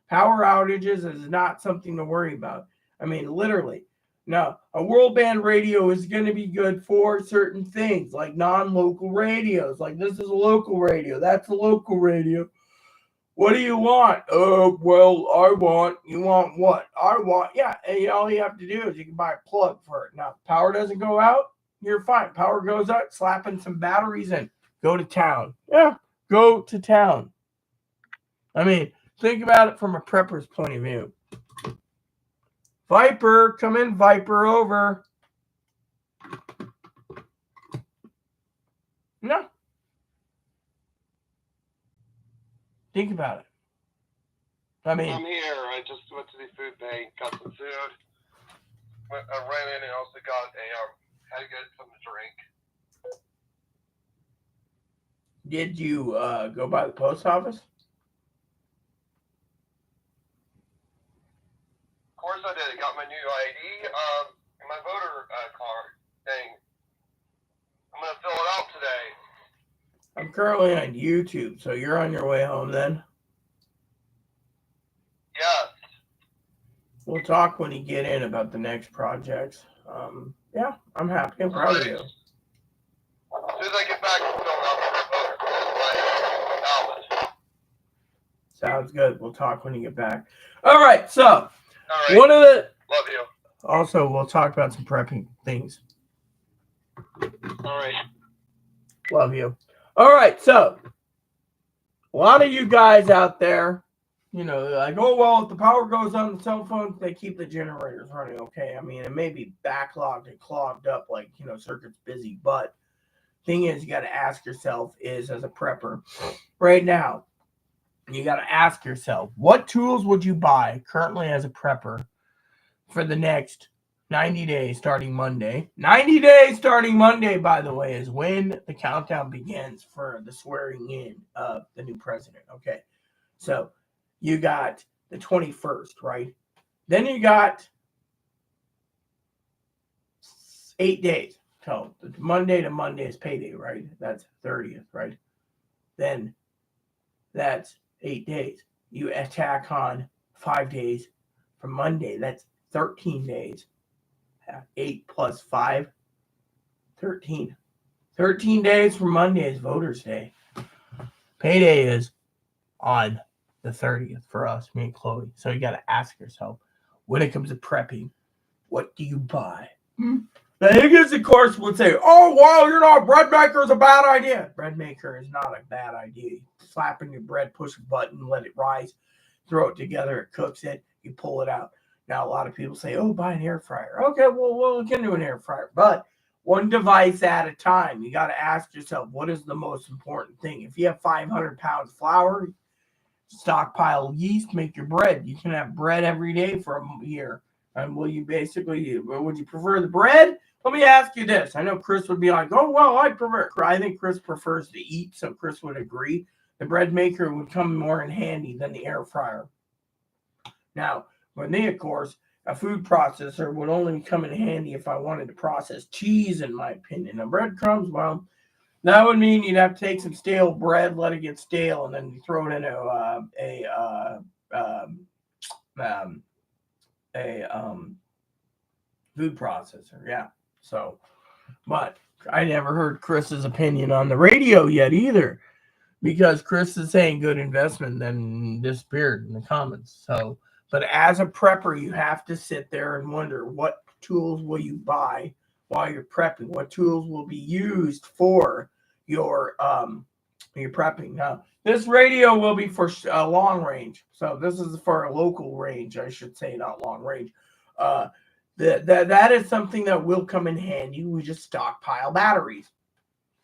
power outages is not something to worry about. I mean, literally. Now, a world band radio is going to be good for certain things, like non-local radios. Like this is a local radio. That's a local radio. What do you want? Well, you want what? Yeah. And all you have to do is you can buy a plug for it. Now, if power doesn't go out, you're fine. Power goes out, slapping some batteries in. Go to town. Yeah, go to town. I mean, think about it from a prepper's point of view. Viper, come in, Viper, over. No. Think about it. I mean, I'm here. I just went to the food bank, got some food. I ran in and also got had to get something to drink. Did you go by the post office? Of course I did. I got my new ID, my voter card thing. I'm going to fill it out today. I'm currently on YouTube, so you're on your way home then? Yes. We'll talk when you get in about the next projects. Yeah, I'm happy. I'm proud of you. As soon as I get back, I'm filling out my voter ballot. Sounds good. We'll talk when you get back. All right, so all right. One of the love you. Also, we'll talk about some prepping things. All right. Love you. All right, so a lot of you guys out there, like, oh, well, if the power goes on the cell phones, they keep the generators running. Okay, I mean, it may be backlogged and clogged up, like, circuit's busy. But thing is, you got to ask yourself is, as a prepper, right now, you got to ask yourself, what tools would you buy currently as a prepper for the next 90 days starting Monday? 90 days starting Monday, by the way, is when the countdown begins for the swearing in of the new president. Okay, so you got the 21st, right? Then you got 8 days. So Monday to Monday is payday, right? That's 30th, right? Then that's 8 days. You attack on 5 days from Monday. That's 13 days. 8 plus 5, 13. 13 days from Monday is Voters Day. Payday is on the 30th for us, me and Chloe. So you got to ask yourself, when it comes to prepping, what do you buy? The Higgins, of course, would say, oh, well, bread maker is a bad idea. Bread maker is not a bad idea. Slap in your bread, push a button, let it rise, throw it together, it cooks it, you pull it out. Now, a lot of people say, oh, buy an air fryer. Okay, well, we'll look into an air fryer. But one device at a time. You got to ask yourself, what is the most important thing? If you have 500 pounds of flour, stockpile yeast, make your bread. You can have bread every day for a year. And would you prefer the bread? Let me ask you this. I know Chris would be like, oh, well, I think Chris prefers to eat, so Chris would agree. The bread maker would come more in handy than the air fryer. Now, for me, of course, a food processor would only come in handy if I wanted to process cheese, in my opinion. Now, breadcrumbs, well, that would mean you'd have to take some stale bread, let it get stale, and then you throw it in a food processor. Yeah. So, but I never heard Chris's opinion on the radio yet either, because Chris is saying good investment, then disappeared in the comments. So, but as a prepper, you have to sit there and wonder, what tools will you buy while you're prepping? What tools will be used for your prepping? Now, this radio will be for long range. So this is for a local range, I should say, not long range. That is something that will come in handy. We just stockpile batteries.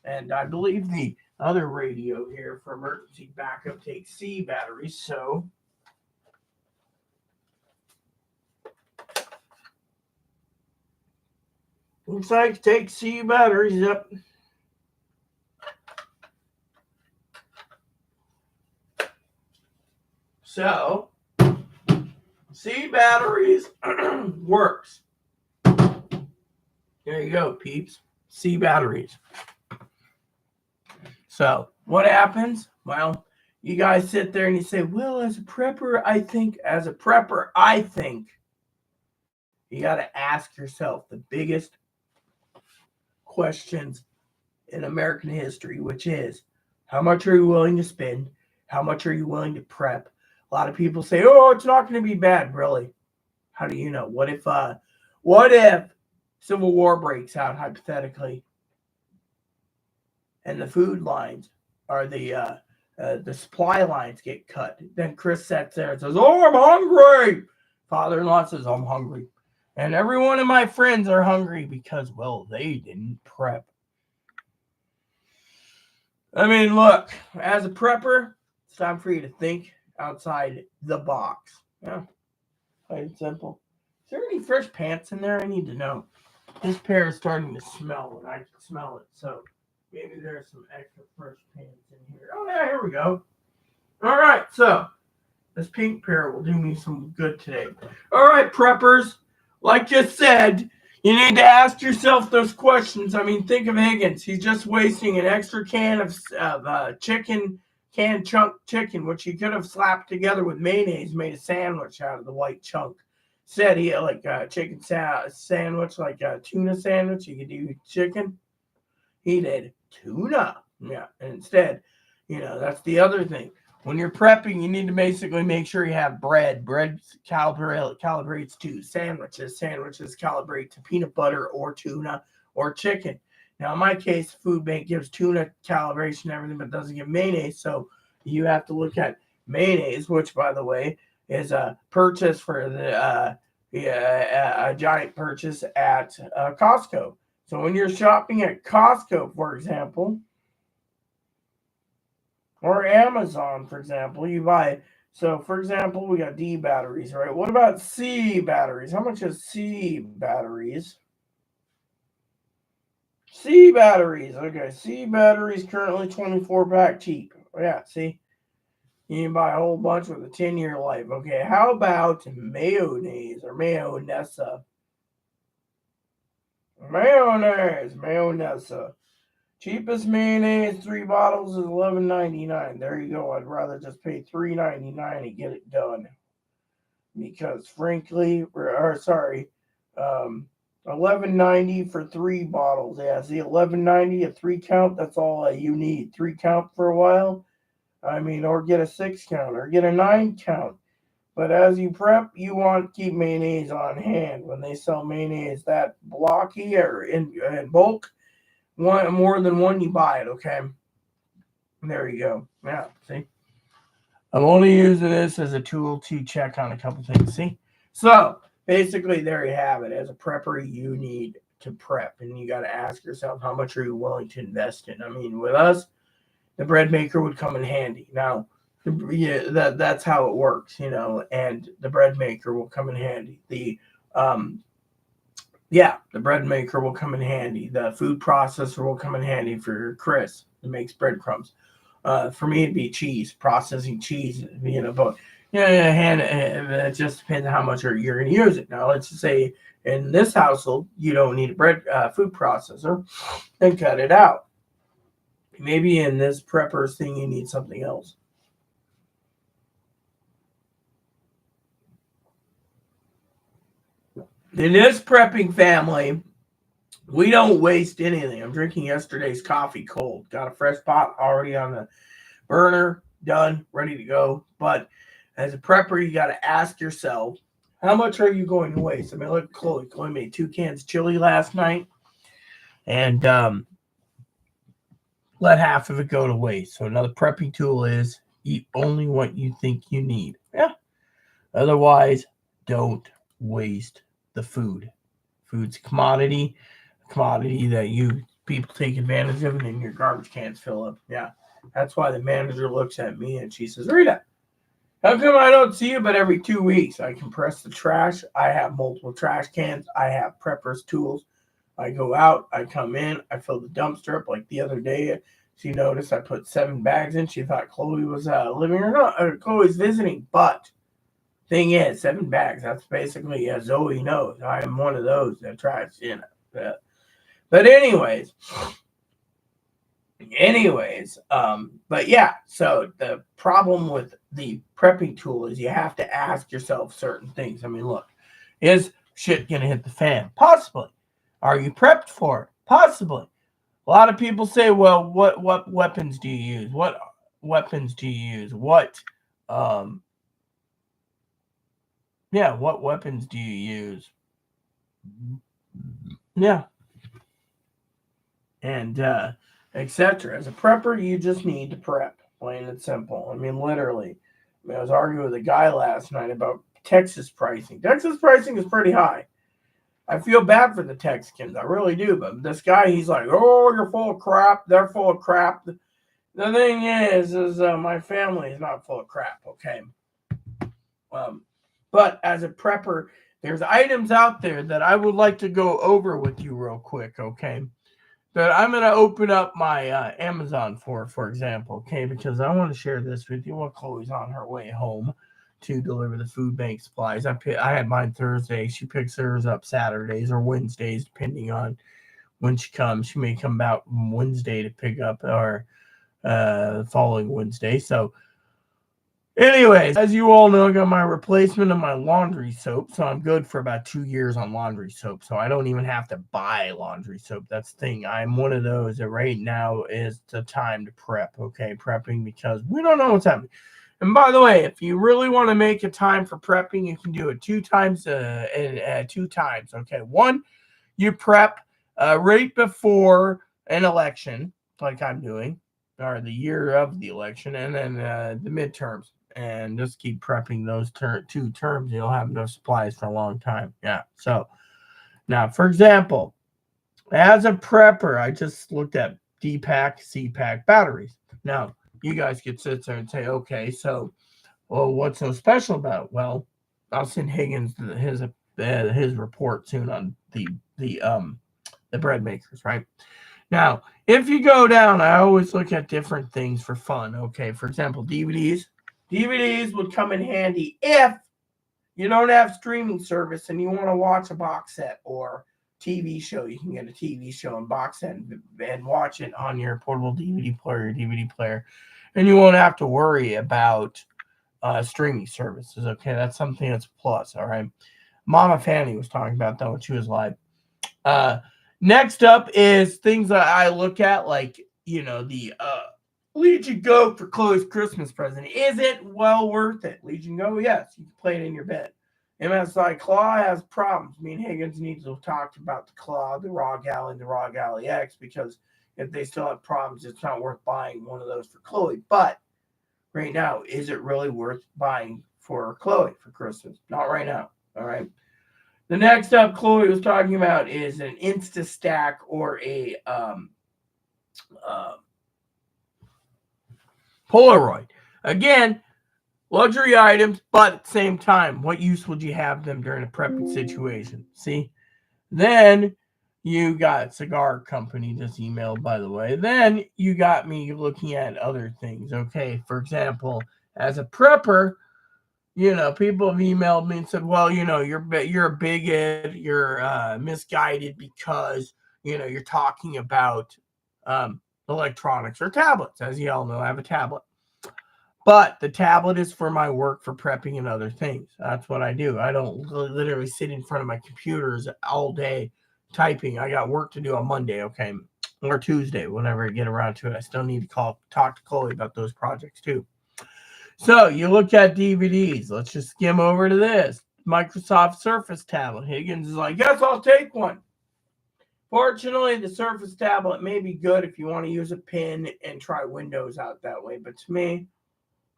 And I believe the other radio here for emergency backup takes C batteries. So looks like it takes C batteries. Yep. So C batteries works. There you go, peeps. C batteries. So what happens? Well, you guys sit there and you say, well, as a prepper, I think you got to ask yourself the biggest questions in American history, which is, how much are you willing to spend? How much are you willing to prep? A lot of people say, oh, it's not going to be bad. Really? How do you know? What if Civil War breaks out, hypothetically, and the food lines or the supply lines get cut? Then Chris sits there and says, oh, I'm hungry. Father-in-law says, I'm hungry. And every one of my friends are hungry because, well, they didn't prep. I mean, look, as a prepper, it's time for you to think outside the box. Yeah, plain and simple. Is there any fresh pants in there? I need to know. This pair is starting to smell, and I can smell it. So maybe there's some extra fresh pants in here. Oh, yeah, here we go. All right, so this pink pair will do me some good today. All right, preppers, like you said, you need to ask yourself those questions. I mean, think of Higgins. He's just wasting an extra can of chicken, canned chunk chicken, which he could have slapped together with mayonnaise, made a sandwich out of the white chunk. Said he had like a chicken sandwich, like a tuna sandwich. You could do chicken. He did tuna. Yeah, and instead, that's the other thing. When you're prepping, you need to basically make sure you have bread. Bread calibrates to sandwiches. Sandwiches calibrate to peanut butter or tuna or chicken. Now, in my case, Food Bank gives tuna calibration and everything, but doesn't give mayonnaise. So you have to look at mayonnaise, which, by the way, is a purchase for a giant purchase at Costco. So when you're shopping at Costco, for example, or Amazon, for example, you buy. So, for example, we got D batteries, right? What about C batteries? How much is C batteries? C batteries. Okay, C batteries currently 24-pack cheap. Yeah, see? You can buy a whole bunch with a 10-year life. Okay, how about mayonnaise or mayonnaise? Mayonnaise. Cheapest mayonnaise, 3 bottles is $11.99. There you go. I'd rather just pay $3.99 and get it done. Because frankly, $11.90 for 3 bottles. Yeah, see, $11.90 a 3 count. That's all you need. 3 count for a while. I mean, or get a 6 count or get a 9 count. But as you prep, you want to keep mayonnaise on hand. When they sell mayonnaise that blocky or in bulk, more than one, you buy it, okay? There you go. Yeah, see? I'm only using this as a tool to check on a couple things, see? So, basically, there you have it. As a prepper, you need to prep, and you got to ask yourself, how much are you willing to invest in? I mean, with us, the bread maker would come in handy. Now, that's how it works, and the bread maker will come in handy. The bread maker will come in handy. The food processor will come in handy for Chris that makes breadcrumbs. For me, it'd be cheese, processing cheese, but it just depends on how much you're going to use it. Now, let's just say in this household, you don't need a food processor, then cut it out. Maybe in this prepper's thing, you need something else. In this prepping family, we don't waste anything. I'm drinking yesterday's coffee cold. Got a fresh pot already on the burner, done, ready to go. But as a prepper, you got to ask yourself, How much are you going to waste? I mean, look, Chloe made 2 cans of chili last night, and let half of it go to waste. So another prepping tool is eat only what you think you need. Yeah. Otherwise, don't waste the food. Food's a commodity that you people take advantage of, and then your garbage cans fill up. Yeah. That's why the manager looks at me and she says, Rita, how come I don't see you but every 2 weeks? I compress the trash. I have multiple trash cans. I have preppers tools. I go out, I come in, I fill the dumpster up. Like the other day, she noticed I put 7 bags in. She thought Chloe was living or not. Chloe's visiting, but thing is, 7 bags. That's basically, as Zoe knows, I am one of those that tries, But anyways, but yeah. So the problem with the prepping tool is you have to ask yourself certain things. I mean, look, is shit gonna hit the fan? Possibly. Are you prepped for it? Possibly. A lot of people say, well, what weapons do you use? What weapons do you use? What weapons do you use? Yeah. And etc. As a prepper, you just need to prep. Plain and simple. I mean, literally. I was arguing with a guy last night about Texas pricing. Texas pricing is pretty high. I feel bad for the Texans. I really do. But this guy, he's like, oh, you're full of crap. They're full of crap. The thing is my family is not full of crap, okay? But as a prepper, there's items out there that I would like to go over with you real quick, okay? That I'm going to open up my Amazon for example, okay? Because I want to share this with you while Chloe's on her way home to deliver the food bank supplies. I had mine Thursday. She picks hers up Saturdays or Wednesdays, depending on when she comes. She may come out Wednesday to pick up, or following Wednesday. So anyways, as you all know, I got my replacement of my laundry soap. So I'm good for about 2 years on laundry soap. So I don't even have to buy laundry soap. That's the thing. I'm one of those that right now is the time to prep, okay? Prepping because we don't know what's happening. And by the way, if you really want to make a time for prepping, you can do it 2 times. 2 times. Okay, one, you prep right before an election, like I'm doing, or the year of the election, and then the midterms, and just keep prepping those 2 terms. You'll have no supplies for a long time. Yeah. So now, for example, as a prepper, I just looked at D-pack, C-pack batteries. Now, you guys could sit there and say, okay, so, well, what's so special about it? Well, I'll send Higgins his report soon on the bread makers, right? Now, if you go down, I always look at different things for fun. Okay, for example, DVDs. DVDs would come in handy if you don't have streaming service and you want to watch a box set or TV show. You can get a TV show and box set and watch it on your portable DVD player, and you won't have to worry about streaming services. Okay, that's something that's a plus. All right, Mama Fanny was talking about that when she was live. Next up is things that I look at, like the Legion Go for Chloe's Christmas present. Is it well worth it? Legion Go, yes, you can play it in your bed. MSI Claw has problems. Me and Higgins need to talk about the Claw, the Raw Galley, and the Raw Galley X, because if they still have problems, it's not worth buying one of those for Chloe. But right now, is it really worth buying for Chloe for Christmas? Not right now. All right. The next up Chloe was talking about is an InstaStack or a Polaroid. Again, luxury items, but at the same time, what use would you have them during a prepping situation? See? Then you got Cigar Company just emailed, by the way. Then you got me looking at other things. Okay, for example, as a prepper, people have emailed me and said, well, you're a bigot, you're misguided because, you're talking about electronics or tablets. As you all know, I have a tablet. But the tablet is for my work for prepping and other things. That's what I do. I don't literally sit in front of my computers all day typing. I got work to do on Monday, okay, or Tuesday, whenever I get around to it. I still need to talk to Chloe about those projects too. So you look at DVDs. Let's just skim over to this. Microsoft Surface tablet. Higgins is like, yes, I'll take one. Fortunately, the Surface tablet may be good if you want to use a pin and try Windows out that way. But to me,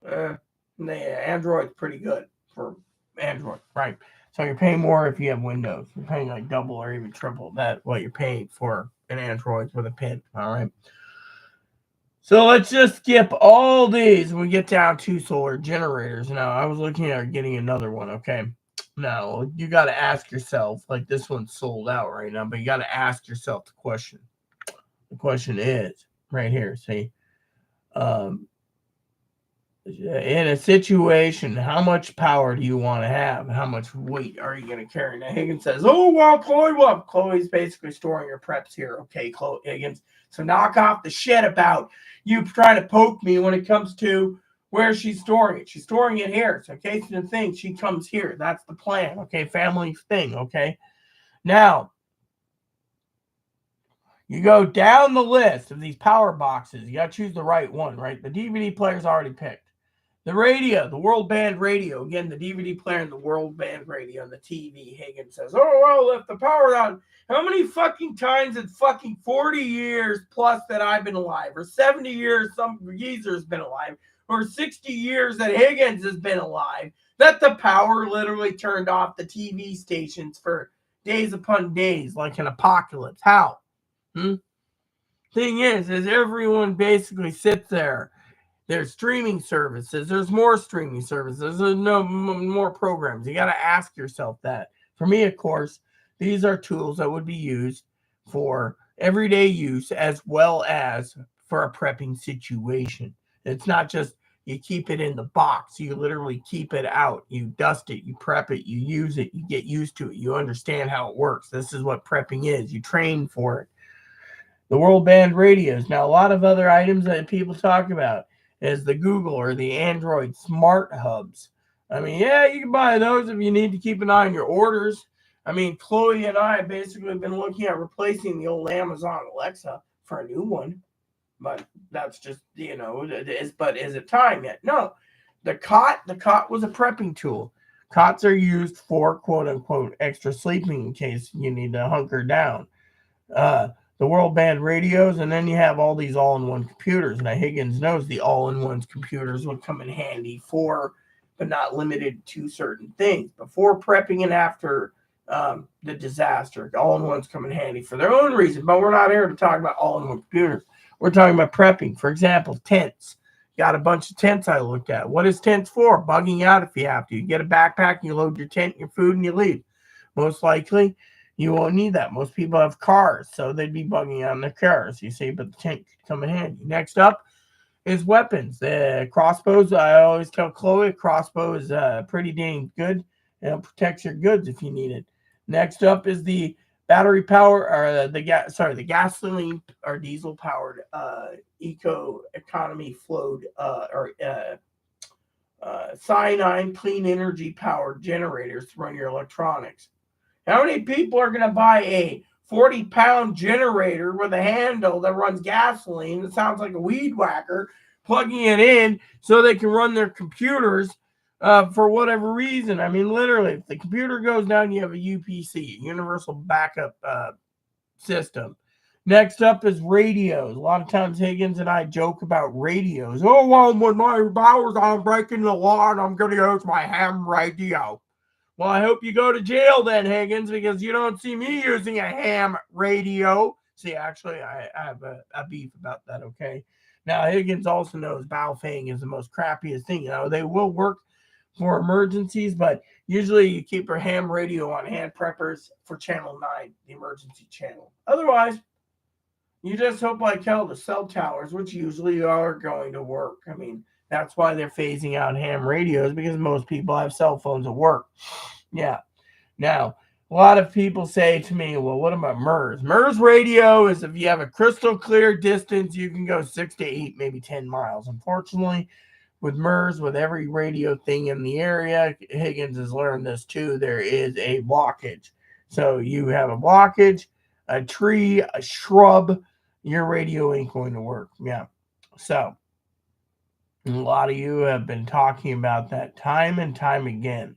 the Android's pretty good for Android, right? So you're paying more if you have Windows. You're paying like double or even triple that what you're paying for an Android with a pin. All right. So let's just skip all these and we get down to solar generators. Now, I was looking at getting another one, okay? Now, you got to ask yourself, like this one's sold out right now, but you got to ask yourself the question. The question is right here, see? In a situation, how much power do you want to have? How much weight are you going to carry? Now, Higgins says, oh, well, Chloe, well, Chloe's basically storing her preps here. Okay, Chloe Higgins. So knock off the shit about you trying to poke me when it comes to where she's storing it. She's storing it here. So in case you didn't think, she comes here. That's the plan. Okay, family thing. Okay. Now, you go down the list of these power boxes. You got to choose the right one, right? The DVD player's already picked. The radio, the world band radio. Again, the DVD player and the world band radio and the TV. Higgins says, oh, well, left the power on. How many fucking times in fucking 40 years plus that I've been alive, or 70 years some geezer's been alive, or 60 years that Higgins has been alive, that the power literally turned off the TV stations for days upon days like an apocalypse? How? Thing is everyone basically sits there. There's streaming services. There's more streaming services. There's no more programs. You got to ask yourself that. For me, of course, these are tools that would be used for everyday use as well as for a prepping situation. It's not just you keep it in the box. You literally keep it out. You dust it. You prep it. You use it. You get used to it. You understand how it works. This is what prepping is. You train for it. The world band radios. Now, a lot of other items that people talk about is the Google or the Android smart hubs. I mean, yeah, you can buy those if you need to keep an eye on your orders. I mean, Chloe and I basically have been looking at replacing the old Amazon Alexa for a new one. But that's just, but is it time yet? No. The cot was a prepping tool. Cots are used for quote unquote extra sleeping in case you need to hunker down. The world band radios, and then you have all these all-in-one computers. Now, Higgins knows the all-in-one computers would come in handy for, but not limited to certain things. Before prepping and after the disaster, all-in-ones come in handy for their own reason, but we're not here to talk about all-in-one computers. We're talking about prepping. For example, tents. Got a bunch of tents I looked at. What is tents for? Bugging out if you have to. You get a backpack, you load your tent, your food, and you leave. Most likely, you won't need that. Most people have cars, so they'd be bugging out in their cars, you see, but the tank could come in handy. Next up is weapons. The crossbows, I always tell Chloe, a crossbow is pretty dang good, and it protects your goods if you need it. Next up is the battery power, or the gasoline or diesel powered eco economy flowed cyanide clean energy powered generators to run your electronics. How many people are going to buy a 40-pound generator with a handle that runs gasoline that sounds like a weed whacker, plugging it in so they can run their computers for whatever reason? I mean, literally, if the computer goes down, you have a UPC, Universal Backup System. Next up is radios. A lot of times Higgins and I joke about radios. Oh, well, when my powers on breaking the law, and I'm going to use my ham radio. Well, I hope you go to jail then, Higgins, because you don't see me using a ham radio. See, actually, I have a beef about that, okay? Now, Higgins also knows Baofeng is the most crappiest thing. They will work for emergencies, but usually you keep your ham radio on hand preppers for Channel 9, the emergency channel. Otherwise, you just hope like hell the cell towers, which usually are going to work. I mean, that's why they're phasing out ham radios, because most people have cell phones at work. Yeah. Now, a lot of people say to me, well, what about MERS? MERS radio is if you have a crystal clear distance, you can go 6 to 8, maybe 10 miles. Unfortunately, with MERS, with every radio thing in the area, Higgins has learned this too, there is a blockage. So you have a blockage, a tree, a shrub, your radio ain't going to work. Yeah. So a lot of you have been talking about that time and time again.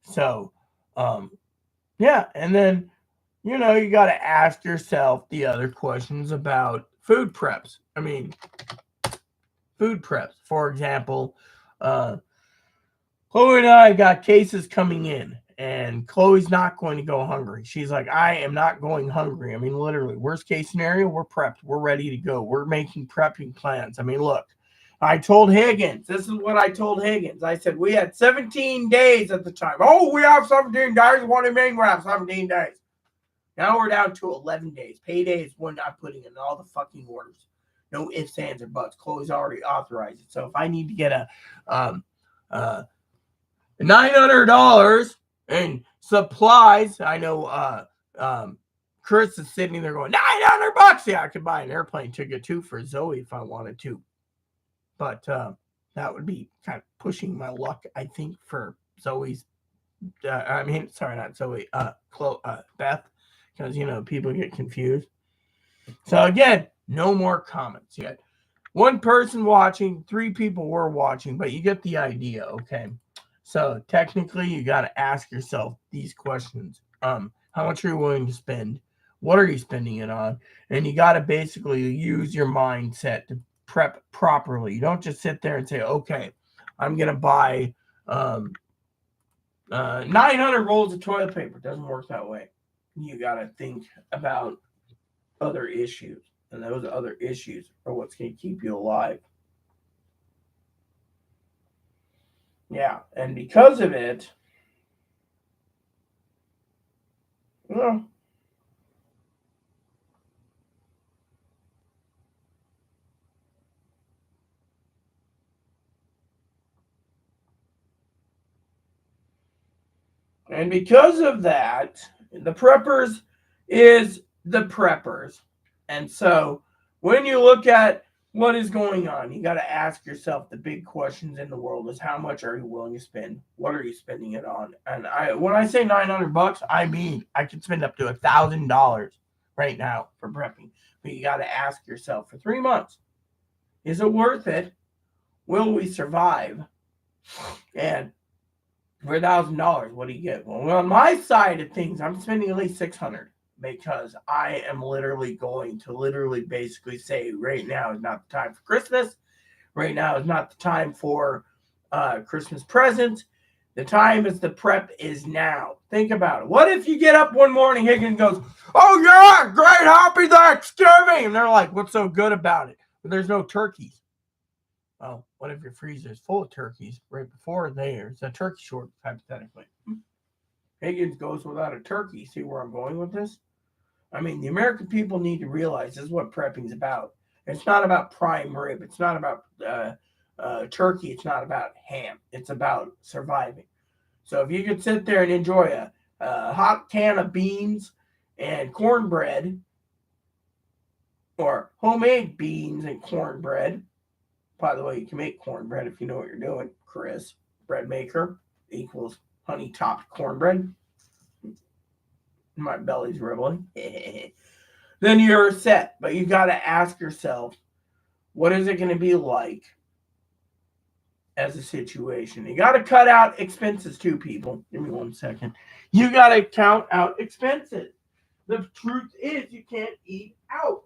So, yeah. And then, you got to ask yourself the other questions about food preps. I mean, food preps. For example, Chloe and I got cases coming in, and Chloe's not going to go hungry. She's like, I am not going hungry. I mean, literally, worst case scenario, we're prepped. We're ready to go. We're making prepping plans. I mean, look, I told Higgins, this is what I told Higgins. I said, we had 17 days at the time. Oh, we have 17 days. What do you mean we have 17 days? Now we're down to 11 days. Payday is when I'm putting in all the fucking orders. No ifs, ands, or buts. Chloe's already authorized it. So if I need to get a $900 in supplies, I know Chris is sitting there going, $900. Yeah, I could buy an airplane ticket too for Zoe if I wanted to. But that would be kind of pushing my luck, I think, for Zoe's. Sorry, not Zoe. Beth, because people get confused. So again, no more comments yet. One person watching, 3 people were watching, but you get the idea, okay? So technically, you got to ask yourself these questions. How much are you willing to spend? What are you spending it on? And you got to basically use your mindset to prep properly. You don't just sit there and say, okay, I'm going to buy 900 rolls of toilet paper. It doesn't work that way. You got to think about other issues. And those other issues are what's going to keep you alive. Yeah, and because of it, well, and because of that, the preppers is the preppers. And so when you look at what is going on, you got to ask yourself the big questions in the world is how much are you willing to spend? What are you spending it on? And when I say $900, I mean I could spend up to $1,000 right now for prepping. But you got to ask yourself for 3 months, is it worth it? Will we survive? And for $1,000, what do you get? Well, on my side of things, I'm spending at least $600 because I am literally going to basically say right now is not the time for Christmas. Right now is not the time for Christmas presents. The time is the prep is now. Think about it. What if you get up one morning, Higgins goes, oh yeah, great, happy Thanksgiving. And they're like, what's so good about it? But there's no turkeys. Well, what if your freezer is full of turkeys right before there's a turkey shortage, hypothetically? Higgins goes without a turkey. See where I'm going with this? I mean, the American people need to realize this is what prepping is about. It's not about prime rib. It's not about turkey. It's not about ham. It's about surviving. So if you could sit there and enjoy a hot can of beans and cornbread, or homemade beans and cornbread. By the way, you can make cornbread if you know what you're doing. Chris, bread maker, equals honey topped cornbread. My belly's ribbling. Then you're set. But you got to ask yourself, what is it going to be like as a situation? You got to cut out expenses too, people. Give me 1 second. You got to count out expenses. The truth is you can't eat out.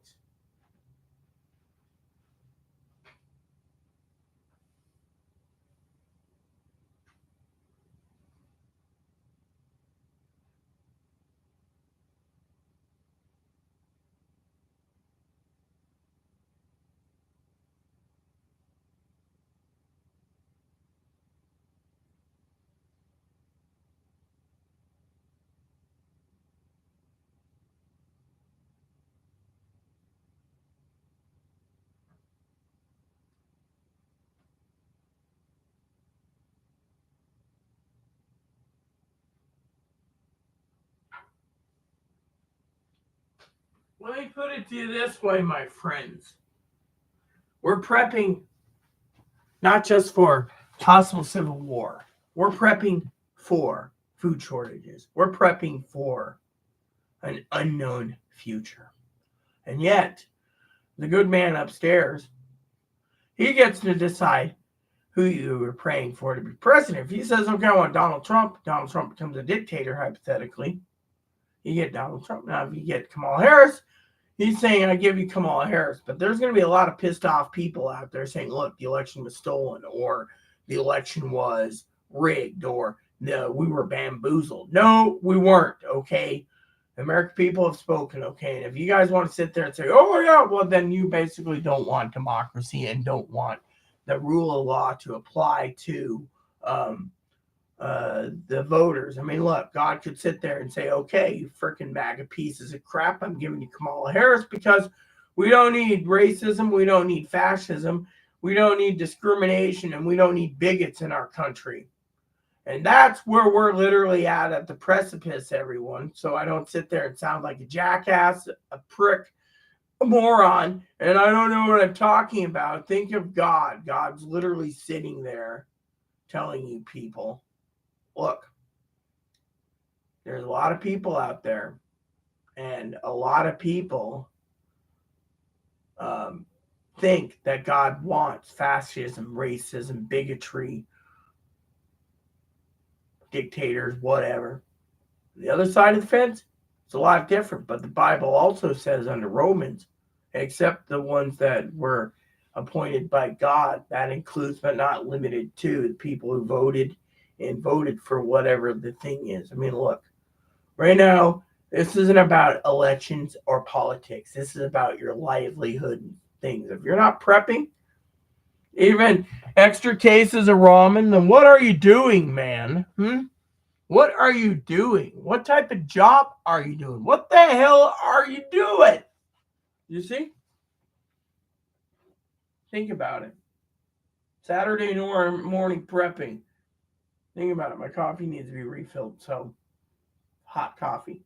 Let me put it to you this way, my friends. We're prepping not just for possible civil war. We're prepping for food shortages. We're prepping for an unknown future. And yet, the good man upstairs, he gets to decide who you were praying for to be president. If he says, okay, I want Donald Trump becomes a dictator, hypothetically. You get Donald Trump. Now, if you get Kamala Harris, he's saying, I give you Kamala Harris. But there's going to be a lot of pissed off people out there saying, look, the election was stolen, or the election was rigged, or no, we were bamboozled. No, we weren't, okay? The American people have spoken, okay? And if you guys want to sit there and say, oh, yeah, well, then you basically don't want democracy and don't want the rule of law to apply to the voters. I mean, look, God could sit there and say, okay, you freaking MAGA pieces of crap, I'm giving you Kamala Harris because we don't need racism, we don't need fascism, we don't need discrimination, and we don't need bigots in our country. And that's where we're literally at the precipice, everyone. So I don't sit there and sound like a jackass, a prick, a moron, and I don't know what I'm talking about. Think of God. God's literally sitting there telling you people, look, there's a lot of people out there, and a lot of people think that God wants fascism, racism, bigotry, dictators, whatever. The other side of the fence, it's a lot different, but the Bible also says under Romans, except the ones that were appointed by God, that includes but not limited to the people who voted for whatever the thing is. I mean, look, right now, this isn't about elections or politics. This is about your livelihood and things. If you're not prepping, even extra cases of ramen, then what are you doing, man? What are you doing? What type of job are you doing? What the hell are you doing? You see? Think about it. Saturday morning prepping. Think about it. My coffee needs to be refilled, so hot coffee.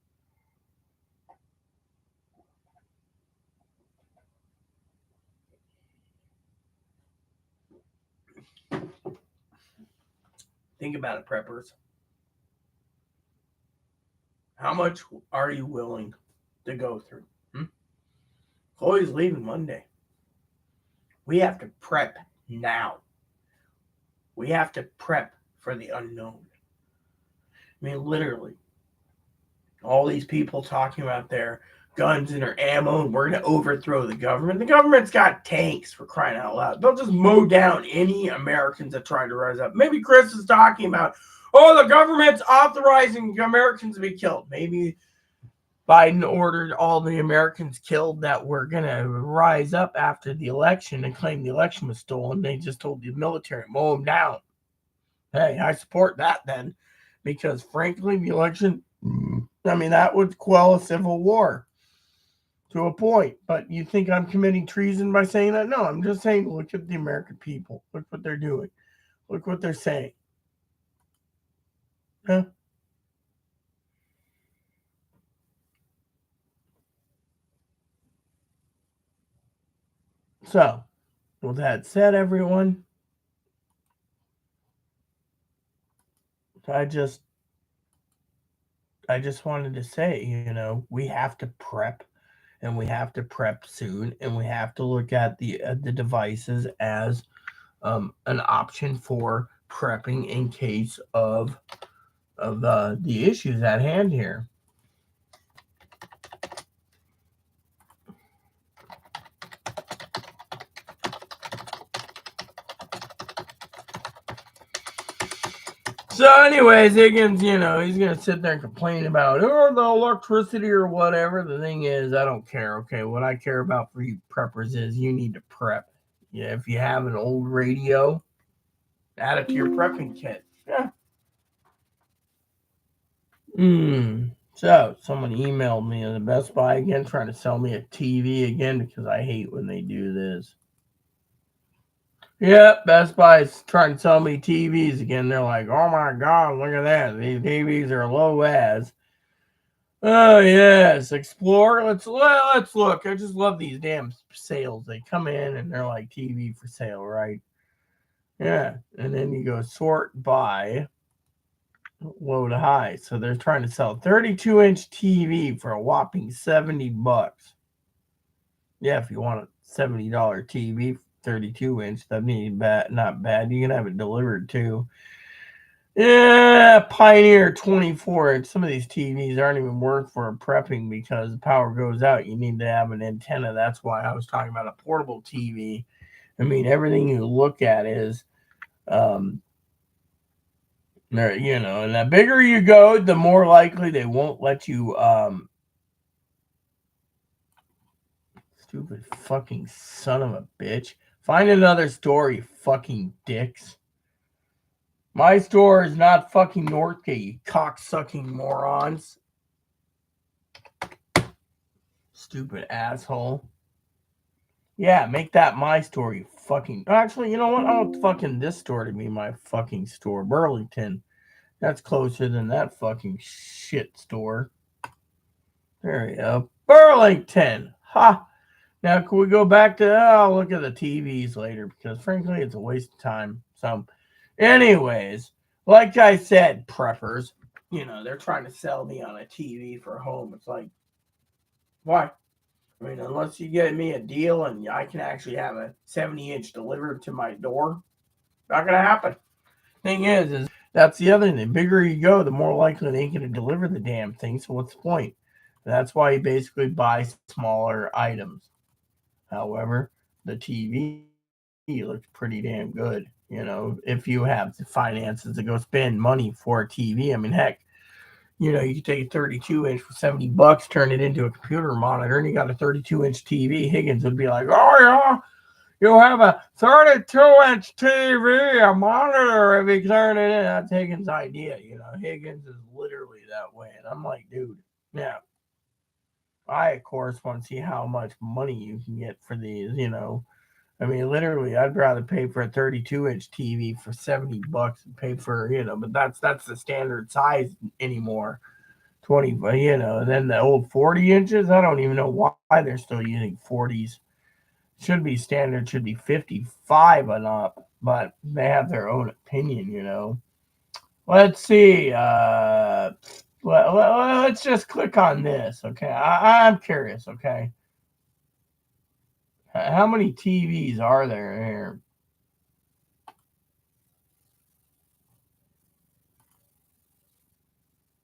Think about it, preppers. How much are you willing to go through? Chloe's leaving Monday. We have to prep now. We have to prep for the unknown. I mean, literally, all these people talking about their guns and their ammo, and we're going to overthrow the government. The government's got tanks, for crying out loud. They'll just mow down any Americans that try to rise up. Maybe Chris is talking about, oh, the government's authorizing Americans to be killed. Maybe Biden ordered all the Americans killed that were going to rise up after the election and claim the election was stolen. They just told the military, mow them down. Hey, I support that then, because frankly, the election, I mean, that would quell a civil war to a point. But you think I'm committing treason by saying that? No, I'm just saying, look at the American people. Look what they're doing. Look what they're saying. Yeah. So, with that said, everyone, I just wanted to say, we have to prep, and we have to prep soon, and we have to look at the devices as an option for prepping in case of the issues at hand here. So anyways, Higgins, he's going to sit there and complain about, the electricity or whatever. The thing is, I don't care, okay? What I care about for you preppers is you need to prep. Yeah, if you have an old radio, add it to your prepping kit. Yeah. So, someone emailed me at the Best Buy again, trying to sell me a TV again, because I hate when they do this. Yep, Best Buy is trying to sell me TVs again. They're like, oh my God, look at that. These TVs are low as. Oh, yes, Explore. Let's look. I just love these damn sales. They come in and they're like TV for sale, right? Yeah, and then you go sort by low to high. So they're trying to sell 32-inch TV for a whopping $70. Yeah, if you want a $70 TV 32-inch. That'd be bad, not bad. You can have it delivered too. Yeah, Pioneer 24-inch. Some of these TVs aren't even worth for prepping because the power goes out. You need to have an antenna. That's why I was talking about a portable TV. I mean, everything you look at is, there, and the bigger you go, the more likely they won't let you. Stupid fucking son of a bitch. Find another store, you fucking dicks. My store is not fucking Northgate, you cocksucking morons. Stupid asshole. Yeah, make that my store, you fucking. Actually, you know what? I want fucking this store to be my fucking store. Burlington. That's closer than that fucking shit store. There we go. Burlington. Ha! Now, can we go back to, I'll look at the TVs later because, frankly, it's a waste of time. So, anyways, like I said, preppers, they're trying to sell me on a TV for home. It's like, why? I mean, unless you get me a deal and I can actually have a 70-inch delivered to my door, not going to happen. Thing is that's the other thing. The bigger you go, the more likely they ain't going to deliver the damn thing. So, what's the point? That's why you basically buy smaller items. However, the TV looks pretty damn good. If you have the finances to go spend money for a TV, I mean, heck, you can take a 32-inch for $70, turn it into a computer monitor, and you got a 32-inch TV. Higgins would be like, oh, yeah, you have a 32-inch TV, a monitor, if you turn it in. That's Higgins' idea. Higgins is literally that way. And I'm like, dude, yeah. I, of course, want to see how much money you can get for these, I mean, literally, I'd rather pay for a 32-inch TV for $70 and pay for, but that's the standard size anymore. 20, and then the old 40 inches, I don't even know why they're still using 40s. Should be standard, should be 55 and up, but they have their own opinion, Let's see. Let's just click on this, okay? I'm curious, okay? How many TVs are there here?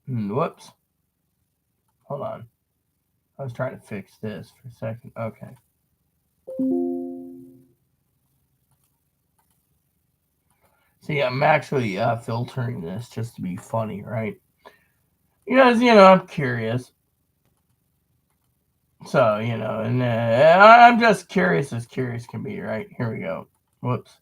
Whoops. Hold on. I was trying to fix this for a second. Okay. See, I'm actually filtering this just to be funny, right? Because, I'm curious. So, and I'm just curious as curious can be, right? Here we go. Whoops.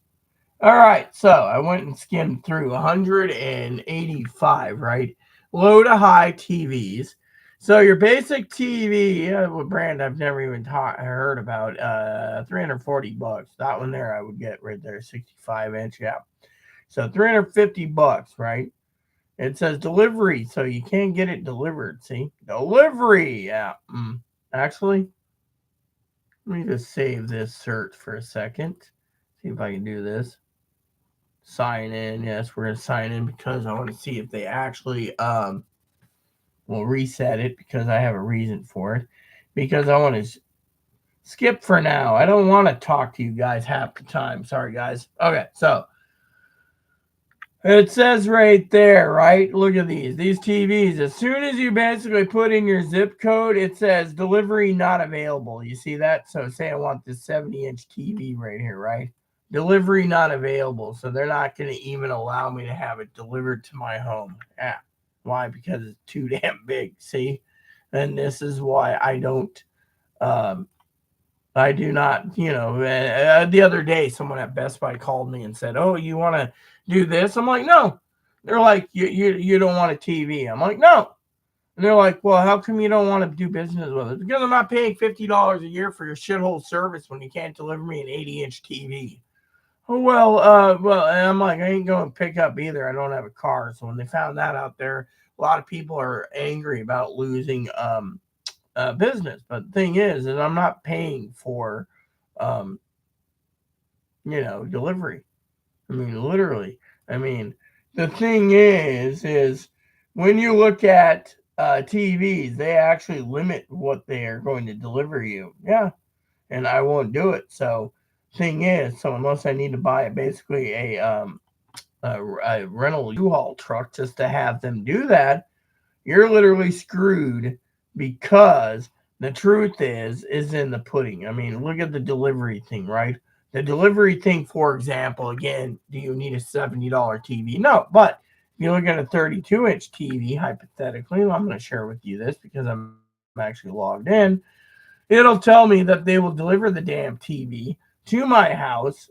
All right, so I went and skimmed through 185, right? Low to high TVs. So your basic TV, what brand I've never even heard about, $340. That one there I would get right there, 65-inch, yeah. So $350, right? It says delivery, so you can't get it delivered. See, delivery, yeah. Actually, let me just save this search for a second. See if I can do this. Sign in. Yes, we're gonna sign in because I want to see if they actually will reset it because I have a reason for it. Because I want to skip for now. I don't want to talk to you guys half the time. Sorry, guys. Okay, so it says right there, right? Look at these TVs. As soon as you basically put in your zip code, it says delivery not available. You see that? So say I want this 70-inch TV right here, right? Delivery not available. So they're not going to even allow me to have it delivered to my home. Yeah. Why? Because it's too damn big. See? And this is why I don't, I do not, the other day, someone at Best Buy called me and said, oh, you want to do this? I'm like, no. They're like, you don't want a TV. I'm like, no. And they're like, well, how come you don't want to do business with it? Because I'm not paying $50 a year for your shithole service when you can't deliver me an 80-inch TV. Oh, well, and I'm like, I ain't going to pick up either. I don't have a car. So when they found that out there, a lot of people are angry about losing business. But the thing is I'm not paying for, delivery. I mean, literally. I mean, the thing is when you look at TVs, they actually limit what they are going to deliver you. Yeah. And I won't do it. So thing is, so unless I need to buy basically a rental U-Haul truck just to have them do that, you're literally screwed, because the truth is in the pudding. I mean, look at the delivery thing, right? The delivery thing, for example, again, do you need a $70 TV? No, but if you look at a 32-inch TV, hypothetically, I'm going to share with you this because I'm actually logged in. It'll tell me that they will deliver the damn TV to my house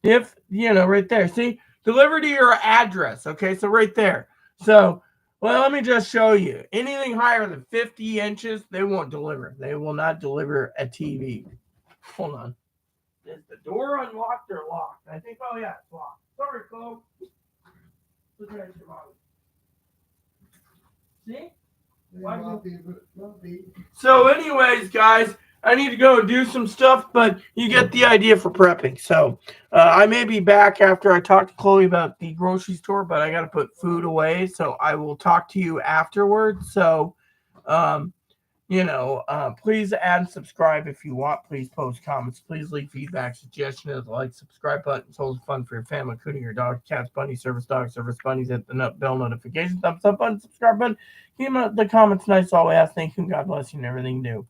if, right there. See, deliver to your address. Okay, so right there. So, well, let me just show you. Anything higher than 50 inches, they won't deliver. They will not deliver a TV. Hold on. Is the door unlocked or locked? I think, oh yeah, it's locked. Sorry, folks. Look at your mom. See? So, anyways, guys, I need to go and do some stuff, but you get the idea for prepping. So, I may be back after I talk to Chloe about the grocery store, but I got to put food away. So, I will talk to you afterwards. So, please add and subscribe if you want. Please post comments. Please leave feedback, suggestions, like, subscribe buttons. Hold fun for your family, including your dog, cats, bunny, service dogs, service bunnies. Hit the bell notification, thumbs up button, subscribe button. Keep the comments nice. All we ask. Thank you. God bless you and everything new.